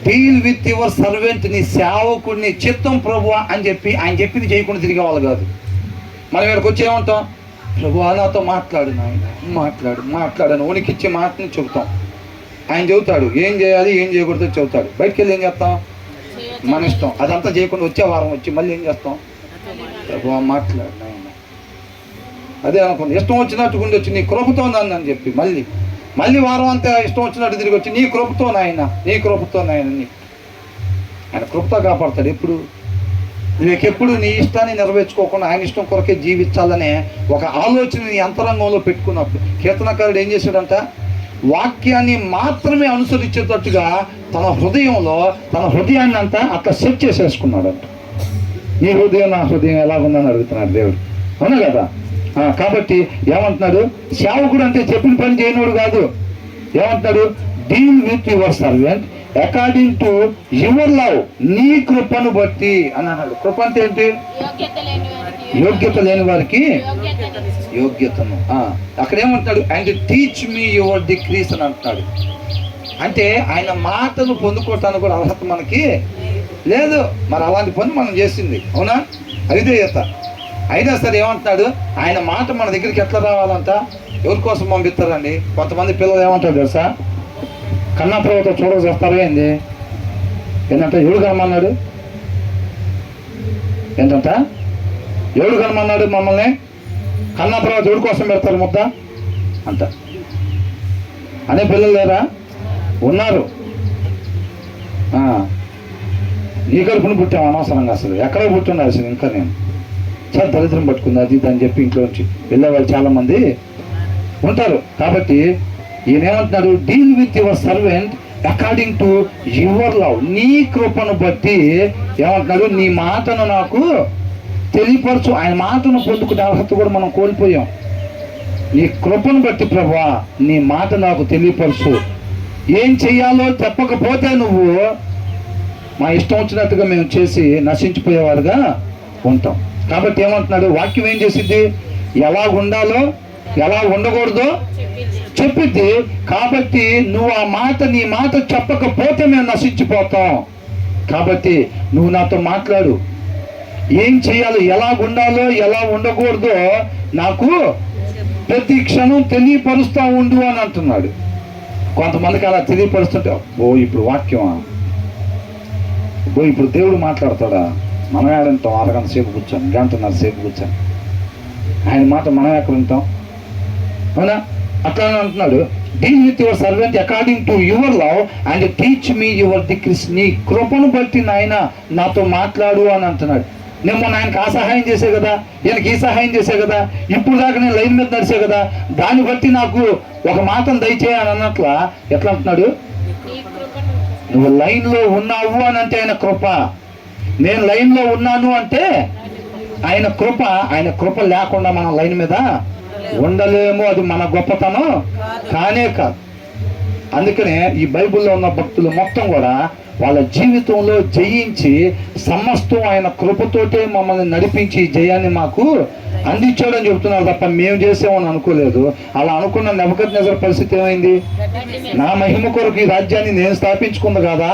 డీల్ విత్ యువర్ సర్వెంట్, నీ సేవకుడిని చిత్తం ప్రభువా అని చెప్పి ఆయన చెప్పింది చేయకుండా తిరిగే వాళ్ళు కాదు. మనం ఇక్కడికి వచ్చి ఏమంటాం? ప్రభువా నాతో మాట్లాడు, నాయన మాట్లాడని ఉనికిచ్చే మాటని చెబుతాం. ఆయన చెబుతాడు ఏం చేయాలి ఏం చేయకూడదు చెబుతాడు. బయటికి వెళ్ళి ఏం చేస్తాం? మన ఇష్టం. అదంతా చేయకుండా వచ్చే వారం వచ్చి మళ్ళీ ఏం చేస్తాం? ప్రభువా మాట్లాడు నాయన, అదే అనుకుంది. ఇష్టం వచ్చినట్టు గుండి వచ్చి నీ కృపతో అని చెప్పి మళ్ళీ వారం అంతా ఇష్టం వచ్చినట్టు తిరిగి వచ్చి నీ కృపతో నాయన ఆయన కృపతో కాపాడతాడు. ఎప్పుడు నీకెప్పుడు నీ ఇష్టాన్ని నెరవేర్చుకోకుండా ఆయన ఇష్టం కొరకే జీవించాలనే ఒక ఆలోచన నీ అంతరంగంలో పెట్టుకున్నప్పుడు కీర్తనకారుడు ఏం చేశాడంట? వాక్యాన్ని మాత్రమే అనుసరించేటట్టుగా తన హృదయాన్ని అంతా అట్లా సెట్ చేసేసుకున్నాడంట. నీ హృదయం నా హృదయం ఎలాగుందని అడుగుతున్నాడు దేవుడు. అవునా కదా? కాబట్టి ఏమంటున్నాడు? సేవకుడు అంటే చెప్పిన పని చేయనోడు కాదు. ఏమంటున్నాడు? Deal with your servant according to your love, నీ కృపను బట్టి అని అన్నాడు. కృప అంటే ఏంటి? యోగ్యత లేని వారికి యోగ్యతను. అక్కడ ఏమంటున్నాడు? And teach me your decrease అని అంటున్నాడు. అంటే ఆయన మాటను పొందుకోవటానికి కూడా అర్హత మనకి లేదు. మరి అలాంటి పని మనం చేసింది. అవునా? అవిధేయత. అయినా సరే ఏమంటున్నాడు? ఆయన మాట మన దగ్గరికి ఎట్లా రావాలంట? ఎవరి కోసం పంపిస్తారండి? కొంతమంది పిల్లలు ఏమంటారు తెలుసా? కన్నా తర్వాత చూడక చేస్తారా ఏంది? ఏంటంటే ఎవడు కనమన్నాడు? ఏంటంట ఎవడు కనమన్నాడు మమ్మల్ని? కన్నా తర్వాత ఎవడి కోసం పెడతారు ముద్ద అంట అనే పిల్లలు లేరా? ఉన్నారు. నీ కడుపుని పుట్టాము అనవసరంగా, అసలు ఎక్కడ పుట్టిన్నారు అసలు. ఇంకా నేను చాలా దరిద్రం పట్టుకుంది అది ఇది అని చెప్పి ఇంట్లోంచి వెళ్ళే వాళ్ళు చాలామంది ఉంటారు. కాబట్టి ఈయన ఏమంటున్నాడు? Deal with your servant according to your love. నీ కృపను బట్టి ఏమంటున్నాడు? నీ మాటను నాకు తెలియపరచు. ఆయన మాటను పొందుకునే అర్హత కూడా మనం కోల్పోయాం. నీ కృపను బట్టి ప్రభువా నీ మాట నాకు తెలియపరచు. ఏం చెయ్యాలో చెప్పకపోతే నువ్వు మా ఇష్టం వచ్చినట్టుగా మేము చేసి నశించిపోయేవారుగా ఉంటాం. కాబట్టి ఏమంటున్నాడు? వాక్యం ఏం చేసిద్ది? ఎలా ఉండాలో ఎలా ఉండకూడదో చెప్పిద్ది. కాబట్టి నువ్వు ఆ మాట నీ మాట చెప్పకపోతే మేము నశించిపోతాం. కాబట్టి నువ్వు నాతో మాట్లాడు. ఏం చేయాలో, ఎలా ఉండాలో ఎలా ఉండకూడదో నాకు ప్రతి క్షణం తెలియపరుస్తూ ఉండు అని అంటున్నాడు. కొంతమందికి అలా తెలియపరుస్తుంటే ఇప్పుడు వాక్యమా, ఇప్పుడు దేవుడు మాట్లాడతాడా? మనం ఏడంటాం? అరగంట సేపు కూర్చొని, గంటన్నర సేపు కూర్చొని ఆయన మాట మనం ఎక్కడ ఉంటాం? అవునా? అట్లా అంటున్నాడు. Deal with your servant according to your love and teach me your decrease. నీ కృపను బట్టి నాయన నాతో మాట్లాడు అని అంటున్నాడు. నేను మొన్న ఆయనకు ఆ సహాయం చేసే కదా, ఈయనకి ఈ సహాయం చేసే కదా, ఇప్పుడు దాకా నేను లైన్ మీద నడిచే కదా, దాన్ని బట్టి నాకు ఒక మాటను దయచేయని అన్నట్ల ఎట్లా అంటున్నాడు? నువ్వు లైన్లో ఉన్నావు అని అంటే ఆయన కృప, నేను లైన్లో ఉన్నాను అంటే ఆయన కృప. ఆయన కృప లేకుండా మనం లైన్ మీద ఉండలేము. అది మన గొప్పతనం కానే కాదు. అందుకనే ఈ బైబిల్లో ఉన్న భక్తులు మొత్తం కూడా వాళ్ళ జీవితంలో జయించి సమస్తం ఆయన కృపతోటే మమ్మల్ని నడిపించి జయాన్ని మాకు అందించాడని చెబుతున్నారు తప్ప మేము చేసామని అనుకోలేదు. అలా అనుకున్న నెబుకద్నెజర్ పరిస్థితి ఏమైంది? నా మహిమ కొరకు ఈ రాజ్యాన్ని నేను స్థాపించుకుంది కదా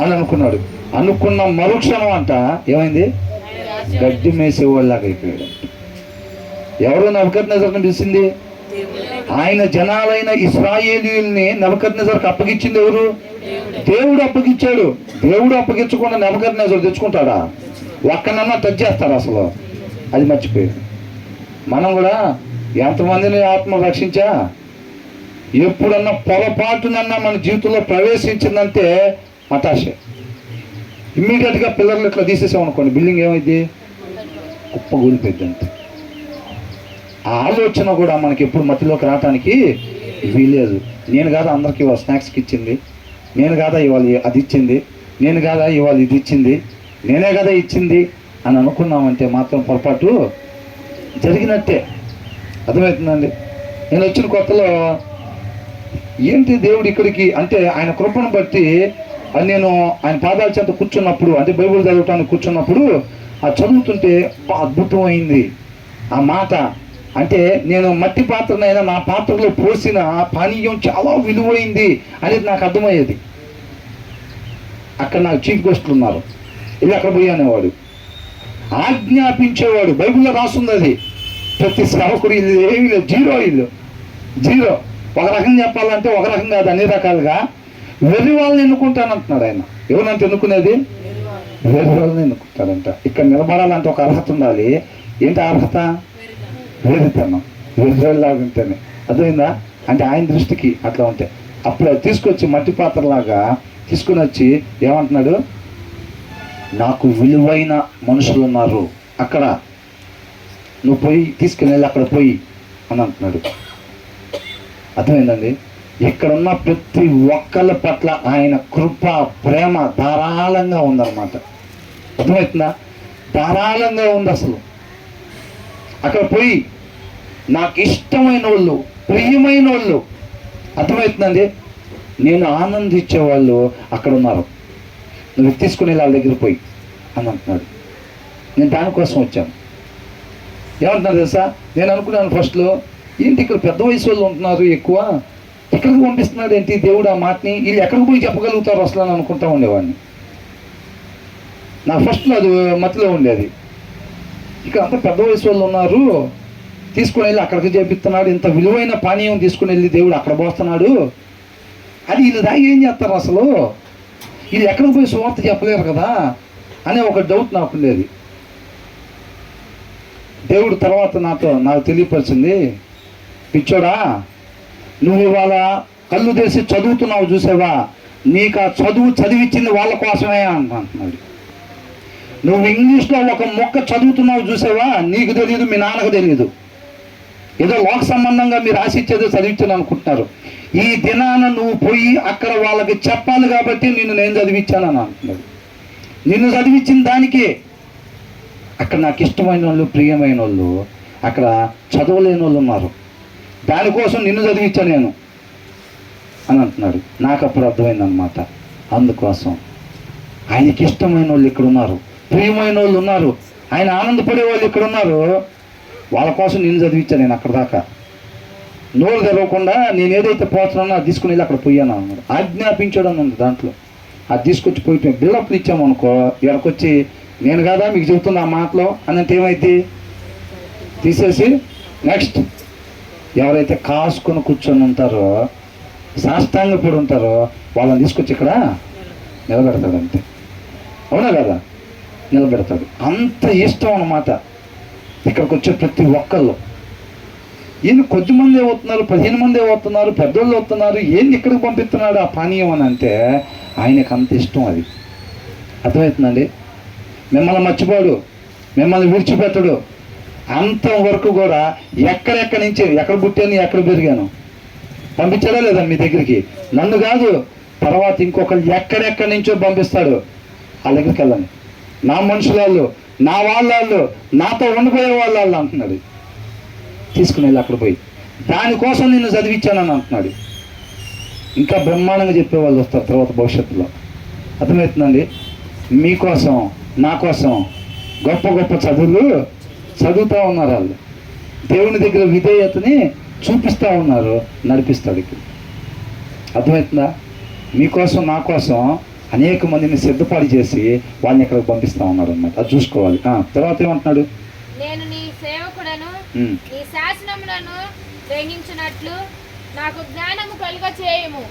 అని అనుకున్నాడు. అనుకున్న మరుక్షణం అంట ఏమైంది? గడ్డి మేసేవాళ్ళలాగా అయిపోయాడు. ఎవరు నెబుకద్నెజర్ని పిలిచింది? ఆయన జనాలైన ఇశ్రాయేలీయుల్ని నెబుకద్నెజర్కి అప్పగించింది ఎవరు? దేవుడు అప్పగించాడు. దేవుడు అప్పగించకుండా నెబుకద్నెజర్ తెచ్చుకుంటాడా? ఒక్కనన్నా టచ్ చేస్తాడు అసలు? అది మర్చిపోయాడు. మనం కూడా ఎంతమందిని ఆత్మ రక్షించా, ఎప్పుడన్నా పొరపాటునన్నా మన జీవితంలో ప్రవేశించిందంటే మతాషే. ఇమ్మీడియట్గా పిల్లర్లు ఇట్లా తీసేసామనుకోండి, బిల్డింగ్ ఏమైంది? కుప్ప కూలిపోయింది అంతే. ఆ ఆలోచన కూడా మనకి ఎప్పుడు మధ్యలోకి రావటానికి వీలేదు. నేను కాదా అందరికి ఇవాళ స్నాక్స్కి ఇచ్చింది, నేను కాదా ఇవాళ అది ఇచ్చింది, నేను కాదా ఇవాళ ఇది ఇచ్చింది, నేనే కదా ఇచ్చింది అని అనుకున్నామంటే మాత్రం పొరపాటు జరిగినట్టే. అర్థమవుతుందండి? నేను వచ్చిన కొత్తలో ఏంటి దేవుడు ఇక్కడికి అంటే ఆయన కృపను బట్టి నేను ఆయన పాదాల చెంత కూర్చున్నప్పుడు, అంటే బైబిల్ చదవటానికి కూర్చున్నప్పుడు ఆ చదువుతుంటే అద్భుతమైంది ఆ మాట. అంటే నేను మట్టి పాత్రనైనా నా పాత్రలో పోసిన పానీయం చాలా విలువైంది అనేది నాకు అర్థమయ్యేది. అక్కడ నాకు చీఫ్ గెస్ట్లు ఉన్నారు, వెళ్ళి అక్కడ పోయి అనేవాడు, ఆజ్ఞాపించేవాడు. బైబిల్లో రాస్తుంది అది. ప్రతి సేవకుడు ఇల్లు ఏమి లేదు, జీరో. ఒక రకం చెప్పాలంటే ఒక రకం కాదు, అన్ని రకాలుగా వెర్రి వాళ్ళని ఎన్నుకుంటానంటున్నాడు ఆయన. ఎవరంటే ఎన్నుకునేది? వెర్రి వాళ్ళని ఎన్నుకుంటాడంట. ఇక్కడ నిలబడాలంటే ఒక అర్హత ఉండాలి. ఏంటి అర్హత? వెర్రితనం. వెర్రిలాగా ఉంటేనే. అర్థమైందా? అంటే ఆయన దృష్టికి అట్లా ఉంటే అప్పుడు తీసుకొచ్చి మట్టి పాత్రలాగా తీసుకుని వచ్చి ఏమంటున్నాడు? నాకు విలువైన మనుషులు ఉన్నారు అక్కడ, నువ్వు పోయి తీసుకుని వెళ్ళి అక్కడ పోయి అని అంటున్నాడు. అర్థమైందండి? ఇక్కడున్న ప్రతి ఒక్కళ్ళ పట్ల ఆయన కృప ప్రేమ ధారాళంగా ఉందన్నమాట. అర్థమవుతుందా? ధారాళంగా ఉంది అసలు. అక్కడ పోయి నాకు ఇష్టమైన వాళ్ళు, ప్రియమైన వాళ్ళు, అర్థమవుతుందండి, నేను ఆనందించే వాళ్ళు అక్కడ ఉన్నారు, నువ్వు తీసుకుని వాళ్ళ దగ్గర పోయి అని అంటున్నాడు. నేను దానికోసం వచ్చాను. ఏమంటున్నారు తెలుసా? నేను అనుకున్నాను ఫస్ట్లో, ఏంటి ఇక్కడ పెద్ద వయసు వాళ్ళు ఉంటున్నారు ఎక్కువ, ఇక్కడికి పంపిస్తున్నాడు ఏంటి దేవుడు ఆ మాటని, వీళ్ళు ఎక్కడికి పోయి చెప్పగలుగుతారు అసలు అని అనుకుంటా ఉండేవాడిని. నా ఫస్ట్లో అది మతిలో ఉండేది. ఇక్కడ అంత పెద్ద వయసు వాళ్ళు ఉన్నారు, తీసుకుని వెళ్ళి అక్కడికి చేపిస్తున్నాడు, ఇంత విలువైన పానీయం తీసుకుని వెళ్ళి దేవుడు అక్కడ పోస్తున్నాడు అది వీళ్ళు దాగి ఏం చేస్తారు అసలు, వీళ్ళు ఎక్కడికి పోయి సువార్త చెప్పలేరు కదా అనే ఒక డౌట్ నాకు ఉండేది. దేవుడు తర్వాత నాకు తెలియపరిచింది, పిచ్చోడా నువ్వు ఇవాళ కళ్ళు తెరిచి చదువుతున్నావు చూసావా, నీకు ఆ చదువు చదివించింది వాళ్ళ కోసమే అంటున్నాడు. నువ్వు ఇంగ్లీష్లో ఒక మొక్క చదువుతున్నావు చూసావా, నీకు తెలియదు, మీ నాన్నకు తెలియదు. ఏదో లోక సంబంధంగా మీరు ఆశించేదో చదివించాను అనుకుంటున్నారు. ఈ దినాన నువ్వు పోయి అక్కడ వాళ్ళకి చెప్పాలి కాబట్టి నేను చదివించానని అంటున్నాడు. నిన్ను చదివించిన దానికి అక్కడ నాకు ఇష్టమైన వాళ్ళు, ప్రియమైన వాళ్ళు, అక్కడ చదవలేని వాళ్ళు ఉన్నారు. దానికోసం నిన్ను చదివించాను నేను అని అంటున్నాడు. నాకు అప్పుడు అర్థమైందనమాట. అందుకోసం ఆయనకి ఇష్టమైన వాళ్ళు ఇక్కడ ఉన్నారు, ప్రియమైన వాళ్ళు ఉన్నారు, ఆయన ఆనందపడే వాళ్ళు ఇక్కడ ఉన్నారు. వాళ్ళ కోసం నేను చదివించాను. నేను అక్కడ దాకా నోరు తెరవకుండా నేను ఏదైతే పోతున్నానో అది తీసుకుని వెళ్ళి అక్కడ పోయాను అన్నాడు. ఆజ్ఞాపించడం అని ఉంది దాంట్లో. అది తీసుకొచ్చి పోయి బిల్డప్లు ఇచ్చామనుకో, ఎక్కడికొచ్చి నేను కదా మీకు చెబుతున్నా ఆ మాటలో అనంటే ఏమైంది, తీసేసి నెక్స్ట్ ఎవరైతే కాసుకొని కూర్చొని ఉంటారో, సాష్టాంగపడి ఉంటారో వాళ్ళని తీసుకొచ్చి ఇక్కడ నిలబెడతాడు. అంతే, అవునా కదా, నిలబెడతాడు. అంత ఇష్టం అన్నమాట ఇక్కడికి వచ్చే ప్రతి ఒక్కళ్ళు. ఈయన కొద్దిమంది అవుతున్నారు, 15 మంది అవుతున్నారు, పెద్దోళ్ళు అవుతున్నారు, ఏంది ఇక్కడికి పంపిస్తున్నాడు ఆ పానీయం అని అంటే ఆయనకు అంత ఇష్టం. అది అర్థమవుతుందండి. మిమ్మల్ని మర్చిపోడు, మిమ్మల్ని విడిచిపెట్టడు. అంతవరకు కూడా ఎక్కడెక్కడి నుంచి, ఎక్కడ పుట్టాను ఎక్కడ పెరిగాను పంపించాడా లేదా మీ దగ్గరికి, నన్ను కాదు తర్వాత ఇంకొకళ్ళు ఎక్కడెక్కడి నుంచో పంపిస్తాడు. వాళ్ళ దగ్గరికి వెళ్ళండి, నా మనుషులాళ్ళు, నా వాళ్ళు, నాతో ఉండిపోయే వాళ్ళు అంటున్నాడు. తీసుకుని వెళ్ళి అక్కడ పోయి దానికోసం నిన్ను చదివించానని అంటున్నాడు. ఇంకా బ్రహ్మాండంగా చెప్పేవాళ్ళు వస్తారు తర్వాత భవిష్యత్తులో. అర్థమవుతుందండి. మీకోసం, నా కోసం గొప్ప గొప్ప చదువులు చదువుతూ ఉన్నారు. వాళ్ళు దేవుని దగ్గర విధేయతని చూపిస్తూ ఉన్నారు, నడిపిస్తాడు ఇక్కడ. అర్థమవుతుందా. మీకోసం, నా కోసం అనేక మందిని సిద్ధపాటు చేసి వాళ్ళని ఇక్కడికి పంపిస్తూ ఉన్నారు అన్నమాట. అది చూసుకోవాలి. తర్వాత ఏమంటున్నాడు, నేను నీ సేవకుడను, నీ శాసనములను గ్రహించినట్లు నాకు జ్ఞానము కలుగ చేయము.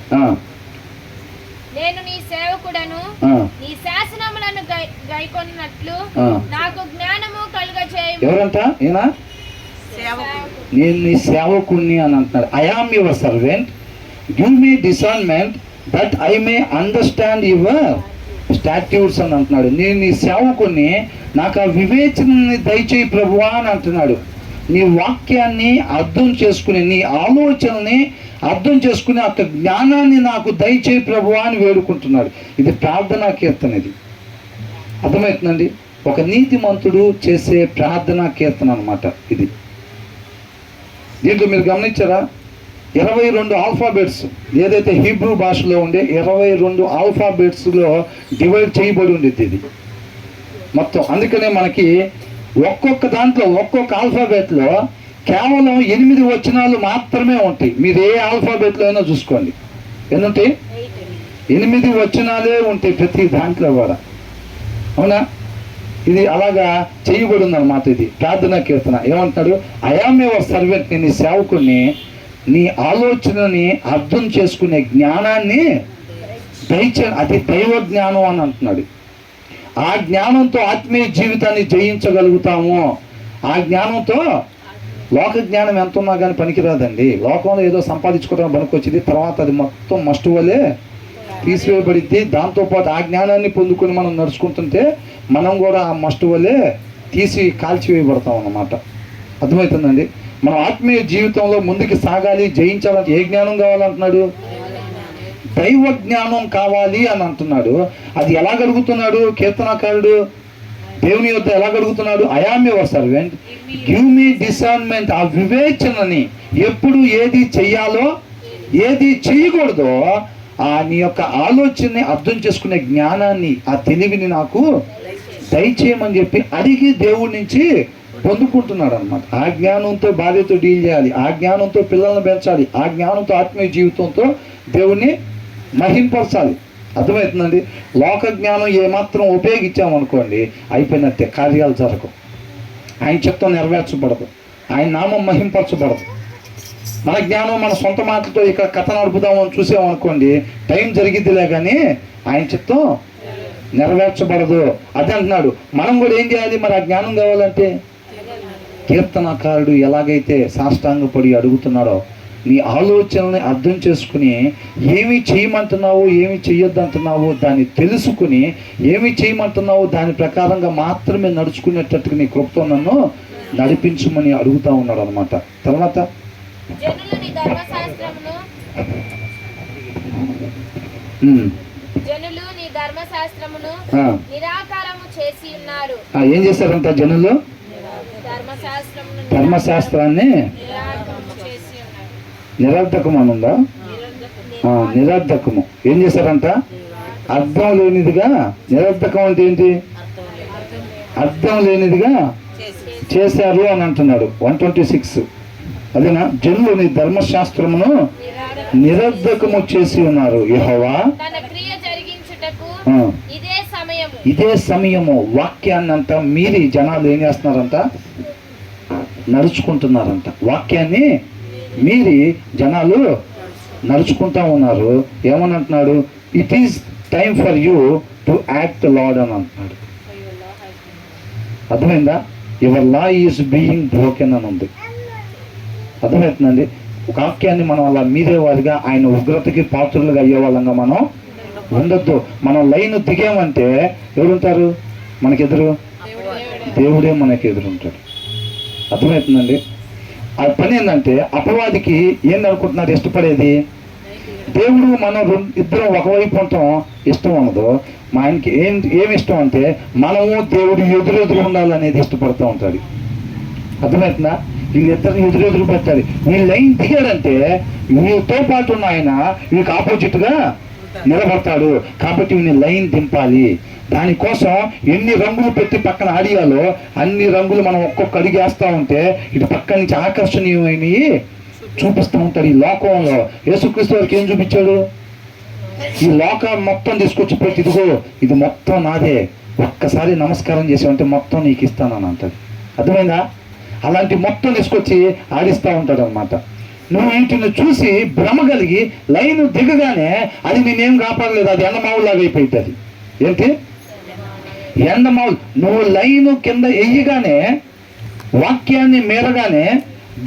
నేను నీ సేవకుడను, నీ శాసనములను గైకొన్నట్లు నాకు జ్ఞానము కలుగ చేయము. ఎవరంట ఈయన? నేను నీ సేవకుడిని అని అంటున్నాడు. I am your servant, give me discernment that I may understand your statutes అని అంటున్నాడు. నేను నీ సేవకుని, నాకు ఆ వివేచనని దయచేయి ప్రభువా అని అంటున్నాడు. నీ వాక్యాన్ని అర్థం చేసుకుని, నీ ఆలోచనని అర్థం చేసుకుని ఆ జ్ఞానాన్ని నాకు దయచేయి ప్రభువా అని వేడుకుంటున్నాడు. ఇది ప్రార్థనా కీర్తన. ఇది అర్థమవుతుందండి. ఒక నీతిమంతుడు చేసే ప్రార్థనా కీర్తన అన్నమాట ఇది. దీంట్లో మీరు గమనించారా, 22 ఆల్ఫాబెట్స్ ఏదైతే హీబ్రూ భాషలో ఉండే 22 ఆల్ఫాబెట్స్లో డివైడ్ చేయబడి ఉండేది ఇది మొత్తం. అందుకనే మనకి ఒక్కొక్క దాంట్లో, ఒక్కొక్క ఆల్ఫాబెట్లో కేవలం 8 వచనాలు మాత్రమే ఉంటాయి. మీరు ఏ ఆల్ఫాబెట్లో అయినా చూసుకోండి, ఎన్ని ఉంటాయి? 8 వచనాలే ఉంటాయి ప్రతి దాంట్లో కూడా. అవునా. ఇది అలాగా చేయబడి ఉందన్నమాట. ఇది ప్రార్థనా కీర్తన. ఏమంటున్నాడు, ఐ యామ్ యువర్ సర్వెంట్, నేను నీ సేవకుని, నీ ఆలోచనని అర్థం చేసుకునే జ్ఞానాన్ని దయచే, అది దైవ జ్ఞానం అని అంటున్నాడు. ఆ జ్ఞానంతో ఆత్మీయ జీవితాన్ని జయించగలుగుతాము. ఆ జ్ఞానంతో లోక జ్ఞానం ఎంత ఉన్నా కానీ పనికిరాదండి. లోకంలో ఏదో సంపాదించుకోవడం పనికొచ్చింది, తర్వాత అది మొత్తం మస్ట్ వల్లే తీసివేయబడింది. దాంతోపాటు ఆ జ్ఞానాన్ని పొందుకొని మనం నడుచుకుంటుంటే మనం కూడా ఆ మస్ట్ వల్లే తీసి కాల్చివేయబడతాం అన్నమాట. అర్థమవుతుందండి. మనం ఆత్మీయ జీవితంలో ముందుకు సాగాలి, జయించాలంటే ఏ జ్ఞానం కావాలంటున్నాడు? దైవ జ్ఞానం కావాలి అని అంటున్నాడు. అది ఎలా గడుగుతున్నాడు కీర్తనకారుడు? దేవుని యొద్ద ఎలా గడుగుతున్నాడు? I am your servant, give me discernment. ఆ వివేచనని, ఎప్పుడు ఏది చెయ్యాలో ఏది చేయకూడదో ఆ నీ యొక్క ఆలోచనని అర్థం చేసుకునే జ్ఞానాన్ని, ఆ తెలివిని నాకు దయచేయమని చెప్పి అడిగి దేవుడి నుంచి పొందుకుంటున్నాడు అనమాట. ఆ జ్ఞానంతో భార్యతో డీల్ చేయాలి, ఆ జ్ఞానంతో పిల్లల్ని పెంచాలి, ఆ జ్ఞానంతో ఆత్మీయ జీవితంతో దేవుణ్ణి మహింపరచాలి. అర్థమవుతుందండి. లోక జ్ఞానం ఏమాత్రం ఉపయోగించామనుకోండి అయిపోయినట్టే, కార్యాలు జరగవు, ఆయన చిత్తం నెరవేర్చబడదు, ఆయన నామం మహింపరచబడదు. మన జ్ఞానం మన సొంత మాటలతో ఇక్కడ కథ నడుపుదామని చూసామనుకోండి, టైం జరిగిద్దిలే కానీ ఆయన చిత్తం నెరవేర్చబడదు. అదే అంటున్నాడు. మనం కూడా ఏం చేయాలి మరి ఆ జ్ఞానం కావాలంటే? కీర్తనకారుడు ఎలాగైతే సాష్టాంగపడి అడుగుతున్నాడో, నీ ఆలోచనల్ని అర్థం చేసుకుని ఏమి చేయమంటున్నావు, ఏమి చెయ్యొద్దు అంటున్నావు దాన్ని తెలుసుకుని ఏమి చేయమంటున్నావు దాని ప్రకారంగా మాత్రమే నడుచుకునేటట్టుగా నీ కృపతో నన్ను నడిపించమని అడుగుతా ఉన్నాడు అనమాట. తర్వాత జనులు నీ ధర్మశాస్త్రమును నిరాకారము చేసి ఉన్నారు. ఏం చేశారంట జనులు? ధర్మశాస్త్రాన్ని నిరర్ధకము అనుందా? నిరర్ధకము ఏం చేశారంట? అర్థం లేనిదిగా. నిరర్ధకం అంటే ఏంటి? అర్థం లేనిదిగా చేశారు అని అంటున్నాడు. 126 అదేనా? జనులు నీ ధర్మశాస్త్రమును నిరర్ధకము చేసి ఉన్నారు. యెహోవా ఇదే సమయము వాక్యాన్ని అంతా మీరి జనాలు ఏం చేస్తున్నారంట? నడుచుకుంటున్నారంట. వాక్యాన్ని మీరి జనాలు నడుచుకుంటా ఉన్నారు. ఏమని అంటున్నాడు? It is time for you to act lord అని అంటున్నాడు. అర్థమైందా? Your law is being broken అని ఉంది. అర్థమవుతుందండి? ఒక వాక్యాన్ని మనం అలా మీరేవారిగా ఆయన ఉగ్రతకి పాత్రలుగా అయ్యేవాళ్ళంగా మనం ఉండొద్దు. మనం లైన్ దిగామంటే ఎవరుంటారు మనకెదురు? దేవుడే మనకి ఎదురుంటాడు. అర్థమవుతుందండి? ఆ పని ఏంటంటే అపవాదికి ఏందనుకుంటున్నారు ఇష్టపడేది? దేవుడు మనం ఇద్దరం ఒకవైపు ఉంటాం ఇష్టం ఉండదు. మా ఆయనకి ఏమి ఇష్టం అంటే మనము దేవుడు ఎదురెదురు ఉండాలనేది ఇష్టపడుతూ ఉంటాడు. అర్థమవుతుందా? వీళ్ళిద్దరిని ఎదురెదురు పెట్టాలి. వీళ్ళు లైన్ దిగాడంటే వీళ్ళతో పాటు ఉన్న ఆయన వీళ్ళకి ఆపోజిట్గా నిలబడతాడు. కాబట్టి వీళ్ళని లైన్ దింపాలి. దానికోసం ఎన్ని రంగులు పెట్టి పక్కన ఆడియాలో అన్ని రంగులు మనం ఒక్కొక్క అడిగి వేస్తూ ఉంటే ఇటు పక్క నుంచి ఆకర్షణీయమైనవి చూపిస్తూ ఉంటాడు. ఈ లోకంలో యేసుక్రీస్తు వారికి ఏం చూపించాడు? ఈ లోకం మొత్తం తీసుకొచ్చి పెట్టి, ఇదిగో ఇది మొత్తం నాదే, ఒక్కసారి నమస్కారం చేసామంటే మొత్తం నీకు ఇస్తానని అంటాడు. అర్థమైందా? అలాంటి మొత్తం తీసుకొచ్చి ఆడిస్తూ ఉంటాడు అనమాట. నువ్వు ఇంటిని చూసి భ్రమ కలిగి లైన్ దిగగానే అది నేనేం కాపాడలేదు, అది ఎండమావులాగా అయిపోయింది. అది ఏంటి? ఎండమావులు. నువ్వు లైను కింద వెయ్యగానే, వాక్యాన్ని మేరగానే,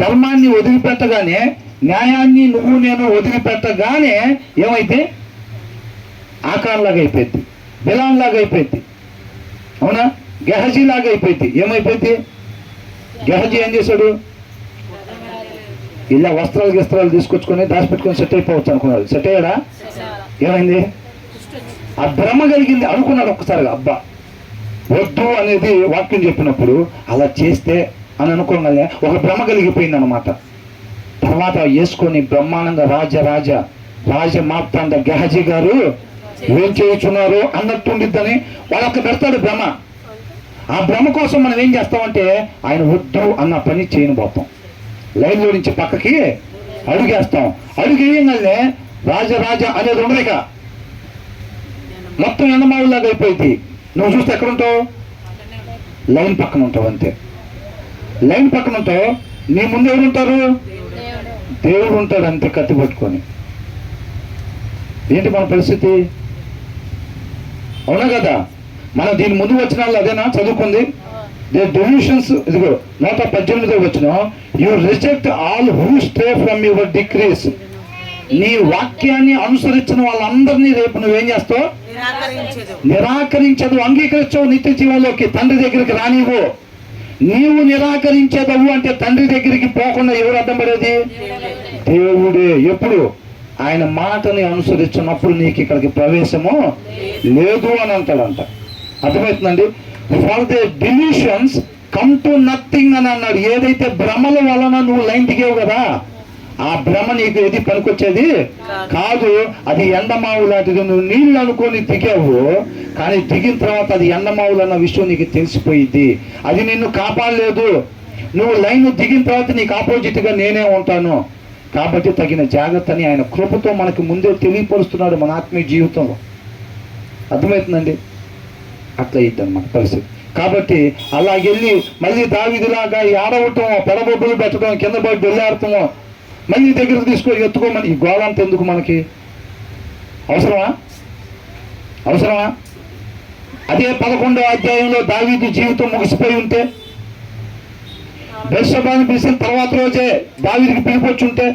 ధర్మాన్ని వదిలిపెట్టగానే, న్యాయాన్ని నువ్వు నేను వదిలిపెట్టగానే ఏమైతే ఆకారంలాగా అయిపోయింది, బిలాంలాగా అయిపోయింది. అవునా? గెహజీలాగా అయిపోయింది. ఏమైపోయింది? గెహజీ ఏం చేశాడు? ఇలా వస్త్రాలు తీసుకొచ్చుకొని దాచిపెట్టుకొని సెట్ అయిపోవచ్చు అనుకున్నాడు. సెట్ అయ్యాడా? ఏమైంది? ఆ భ్రమ కలిగింది. అనుకున్నాడు ఒక్కసారిగా, అబ్బా వద్దు అనేది వాక్యం చెప్పినప్పుడు అలా చేస్తే అని అనుకోగానే ఒక భ్రమ కలిగిపోయింది అనమాట. తర్వాత వేసుకొని బ్రహ్మాండంగా రాజ మార్తాండ గెహజీ గారు ఏం చేయుచున్నారు అన్నట్టుండిద్దని వాళ్ళొక్క పెడతాడు భ్రమ. ఆ భ్రమ కోసం మనం ఏం చేస్తామంటే ఆయన వద్దు అన్న పని చేయనిపోతాం. లైన్లో నుంచి పక్కకి అడుగేస్తాం. అడుగు వేయగానే రాజ అనేది ఉండదు. ఇక మొత్తం ఎండమావులాగా అయిపోయింది. నువ్వు చూస్తే ఎక్కడ ఉంటావు? లైన్ పక్కన ఉంటావు. అంతే. లైన్ పక్కన ఉంటావు. నీ ముందు ఎవరు ఉంటారు? దేవుడు ఉంటాడు. అంతే, కత్తి పట్టుకొని. ఏంటి మన పరిస్థితి? అవునా కదా? మనం దీని ముందు వచ్చిన వాళ్ళు అదేనా చదువుకుంది? They donations. ఇదిగో 118 వచ్చిన, you reject all who stay from your decrease. నీ వాక్యాన్ని అనుసరించిన వాళ్ళందరినీ రేపు నువ్వేం చేస్తావు? నిరాకరించదు, అంగీకరించవు నిత్య జీవంలోకి, తండ్రి దగ్గరికి రానివ్వు. నీవు నిరాకరించేదవు అంటే తండ్రి దగ్గరికి పోకుండా ఎవరు అడ్డం పడేది? దేవుడే. ఎప్పుడు? ఆయన మాటని అనుసరించినప్పుడు నీకు ఇక్కడికి ప్రవేశము లేదు అని అంటాడంట. అర్థమవుతుందండి? For the delusions come to nothing అని అన్నాడు. ఏదైతే భ్రమల వలన నువ్వు లైన్ దిగావు కదా, ఆ భ్రమ నీకు ఏది పనికొచ్చేది కాదు. అది ఎండమావు లాంటిది. నువ్వు నీళ్ళు అనుకొని దిగావు, కానీ దిగిన తర్వాత అది ఎండమావులు అన్న విషయం నీకు తెలిసిపోయింది. అది నిన్ను కాపాడలేదు. నువ్వు లైన్ దిగిన తర్వాత నీకు ఆపోజిట్గా నేనే ఉంటాను. కాబట్టి తగిన జాగ్రత్తని ఆయన కృపతో మనకు ముందే తెలియపరుస్తున్నాడు మన ఆత్మీయ జీవితంలో. అర్థమవుతుందండి? అట్లా అయ్యిద్ది అన్నమాట పరిస్థితి. కాబట్టి అలాగెళ్ళి మళ్ళీ దావీదులాగా ఆడవటం, పెడబొబ్బులు పెట్టడం, కింద పడి వెళ్ళాడటము, మళ్ళీ దగ్గరకు తీసుకొని ఎత్తుకోమని ఈ గోళ అంత ఎందుకు మనకి? అవసరమా? అదే 11వ అధ్యాయంలో దావీదు జీవితం ముగిసిపోయి ఉంటే, బెత్షెబాను పిలిచిన తర్వాత రోజే దావీదుకి పిలిపొచ్చుంటే,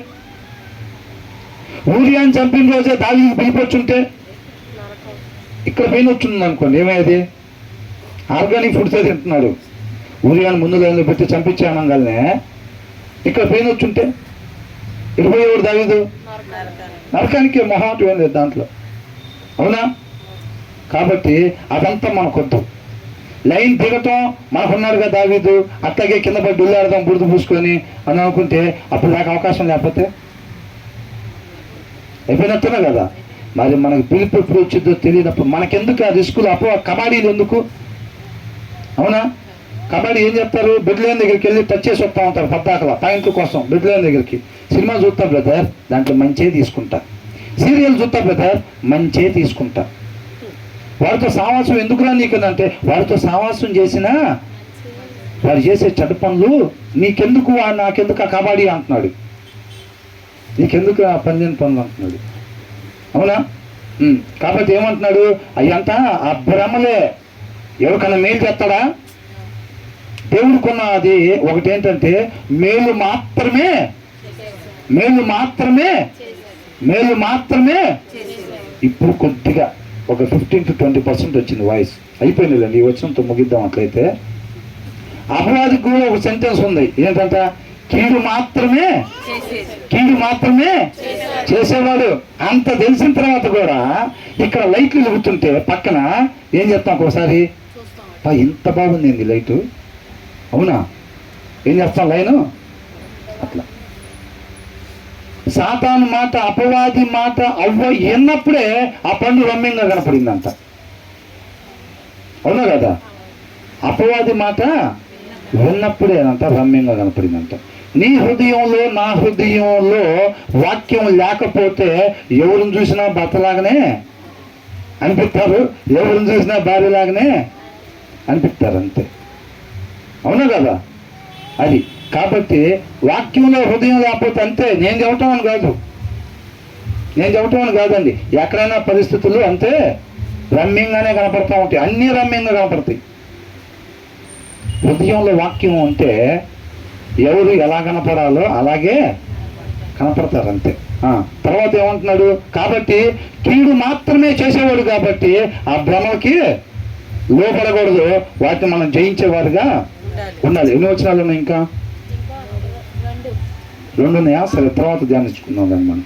ఊరియాని చంపిన రోజే దావీదుకి పిలిపొచ్చుంటే, ఇక్కడ పెయిన్ వచ్చింది అనుకోండి, ఏమయ్యేది? ఆర్గానిక్ ఫుడ్స్ తింటున్నాడు, ఊరియాని ముందు లైన్లో పెట్టి చంపించే అనగానే ఇక్కడ పెయిన్ వచ్చుంటే ఇరుపోయేవాడు దావీదు నరకానికి మొహాటం ఏం లేదు దాంట్లో, అవునా? కాబట్టి అదంతా మనకొద్దు. లైన్ దిగటం మనకున్నాడుగా దావీదు, అట్లాగే కింద పడి డుల్లాడదాం బురద పూసుకొని అని అనుకుంటే అప్పుడు నాకు అవకాశం లేకపోతే అయిపోయినట్టునే కదా. మరి మనకు పిలుపు ఎప్పుడు వచ్చిందో తెలియనప్పుడు మనకెందుకు ఆ రిస్కులు? కబడ్డీలు ఎందుకు? అవునా? కబడ్డీ ఏం చెప్తారు? బెడ్లైన్ దగ్గరికి వెళ్ళి టచ్ చేసి వస్తూ ఉంటారు పద్దాకలా పాయింట్ల కోసం. బెడ్లైన్ దగ్గరికి సినిమా చూస్తా బ్రదర్, దాంట్లో మంచే తీసుకుంటా. సీరియల్ చూస్తా బ్రదర్, మంచే తీసుకుంటా. వాడితో సావాసం ఎందుకురా నీకనంటే, వాడితో సావాసం చేసినా వాడు చేసే చెడ్డ పనులు నీకెందుకు, నాకెందుకు ఆ కబడ్డీ అంటున్నాడు, నీకెందుకు ఆ పందెం పనులు అంటున్నాడు, అవునా? కాబట్టి ఏమంటున్నాడు? అయ్యంతా ఆ భ్రమలే. ఎవరికన్నా మేలు చేస్తాడా? దేవుడికున్న అది ఒకటేంటంటే మేలు మాత్రమే. ఇప్పుడు కొద్దిగా ఒక 15 to 20% వచ్చింది వాయిస్. అయిపోయిందండి, ఈ వచనంతో ముగిద్దాం. అట్లయితే అపవాదికి కూడా ఒక సెంటెన్స్ ఉంది, ఏంటంటే కీడు మాత్రమే చేసేవాడు. అంత తెలిసిన తర్వాత కూడా ఇక్కడ లైట్లు వెలుగుతుంటే పక్కన ఏం చేస్తాం ఒకసారి, ఇంత బాగుంది లైటు, అవునా? ఏం చేస్తాం లైను అట్లా. సాతాను మాట, అపవాది మాట అవ్వ ఎన్నప్పుడే ఆ పండు రమ్యంగా కనపడిందంట, అవునా కదా? అపవాది మాట విన్నప్పుడేనంట రమ్యంగా కనపడిందంట. నీ హృదయంలో నా హృదయంలో వాక్యం లేకపోతే ఎవరిని చూసినా భర్తలాగానే అనిపిస్తారు, ఎవరిని చూసినా భార్యలాగానే అనిపిస్తారు, అంతే, అవునా కదా? అది కాబట్టి వాక్యంలో హృదయం లేకపోతే అంతే. నేను చెప్పటం అని కాదండి, ఎక్కడైనా పరిస్థితులు అంతే రమ్యంగానే కనపడతా ఉంటాయి, అన్నీ రమ్యంగా కనపడతాయి. హృదయంలో వాక్యం ఉంటే ఎవరు ఎలా కనపడాలో అలాగే కనపడతారు, అంతే. తర్వాత ఏమంటున్నాడు? కాబట్టి కీడు మాత్రమే చేసేవాడు కాబట్టి ఆ భ్రమకి లోపడకూడదు, వాటిని మనం జయించేవారుగా ఉండాలి. ఎన్ని వచనాలు ఉన్నాయి? ఇంకా 2 ఉన్నాయా? సరే, తర్వాత ధ్యానించుకుందాం దాన్ని మనం.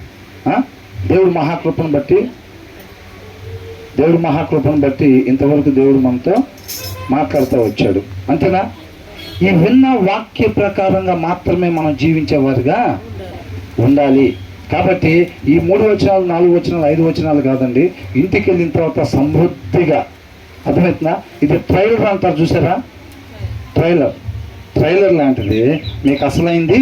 దేవుడు మహాకృపను బట్టి ఇంతవరకు దేవుడు మనతో మాట్లాడుతూ వచ్చాడు, అంతేనా? ఈ విన్న వాక్య ప్రకారంగా మాత్రమే మనం జీవించేవారుగా ఉండాలి. కాబట్టి ఈ 3 వచనాలు 4 వచనాలు 5 వచనాలు కాదండి, ఇంటికి వెళ్ళిన తర్వాత సమృద్ధిగా, అర్థమవుతుందా? ఇది ట్రైలర్ అంటారు చూసారా, ట్రైలర్ లాంటిది మీకు అసలైంది.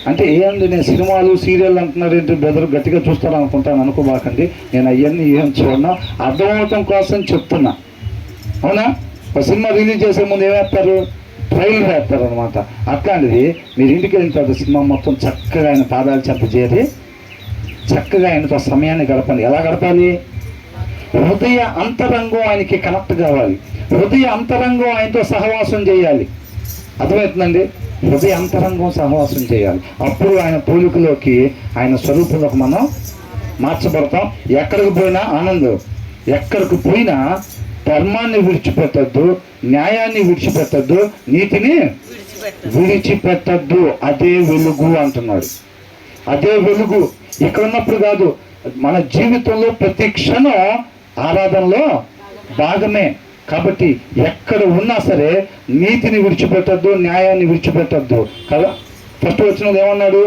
అంటే ఏంటి, నేను సినిమాలు సీరియల్ అంటున్నారు ఏంటి బ్రదర్, గట్టిగా చూస్తాను అనుకుంటాను, అనుకోబాకండి. నేను అవన్నీ ఏం చూడను, అర్థమవటం కోసం చెప్తున్నా, అవునా? ఒక సినిమా రిలీజ్ చేసే ముందు ఏమేస్తారు? ట్రైలర్ వేస్తారు అనమాట. అట్లాంటిది మీరు ఇంటికి వెళ్ళిన తర్వాత సినిమా మొత్తం చక్కగా ఆయన పాదాలు చెంత చేరి చక్కగా ఆయనతో సమయాన్ని గడపండి. ఎలా గడపాలి? హృదయ అంతరంగం ఆయనకి కనెక్ట్ కావాలి, హృదయ అంతరంగం ఆయనతో సహవాసం చేయాలి, అర్థమవుతుందండి? హృదయ అంతరంగం సహవాసం చేయాలి. అప్పుడు ఆయన పోలికలోకి, ఆయన స్వరూపంలోకి మనం మార్చబడతాం. ఎక్కడికి పోయినా ఆనందం, ఎక్కడికి పోయినా ధర్మాన్ని విడిచిపెట్టద్దు, న్యాయాన్ని విడిచిపెట్టద్దు, నీతిని విడిచిపెట్టద్దు. అదే వెలుగు అంటున్నాడు. అదే వెలుగు ఇక్కడ ఉన్నప్పుడు కాదు, మన జీవితంలో ప్రతి క్షణం ఆరాధనలో భాగమే. కాబట్టి ఎక్కడ ఉన్నా సరే నీతిని విడిచిపెట్టద్దు, న్యాయాన్ని విడిచిపెట్టద్దు కదా. ఫస్ట్ వచనంలో ఏమన్నాడు?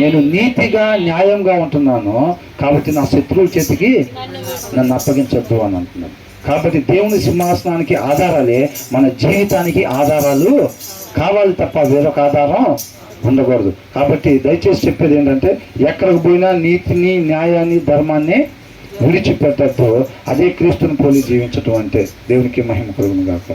నేను నీతిగా న్యాయంగా ఉంటున్నాను, కాబట్టి నా శత్రువుల చేతికి నన్ను అప్పగించద్దు అని అంటున్నాడు. కాబట్టి దేవుని సింహాసనానికి ఆధారాలే మన జీవితానికి ఆధారాలు కావాలి తప్ప వేరొక ఆధారం ఉండకూడదు. కాబట్టి దయచేసి చెప్పేది ఏంటంటే, ఎక్కడికి పోయినా నీతిని, న్యాయాన్ని, ధర్మాన్ని విడిచిపెట్టద్దు. అదే క్రీస్తుని పోలి జీవించటం అంటే. దేవునికి మహిమ కలుగును గాక.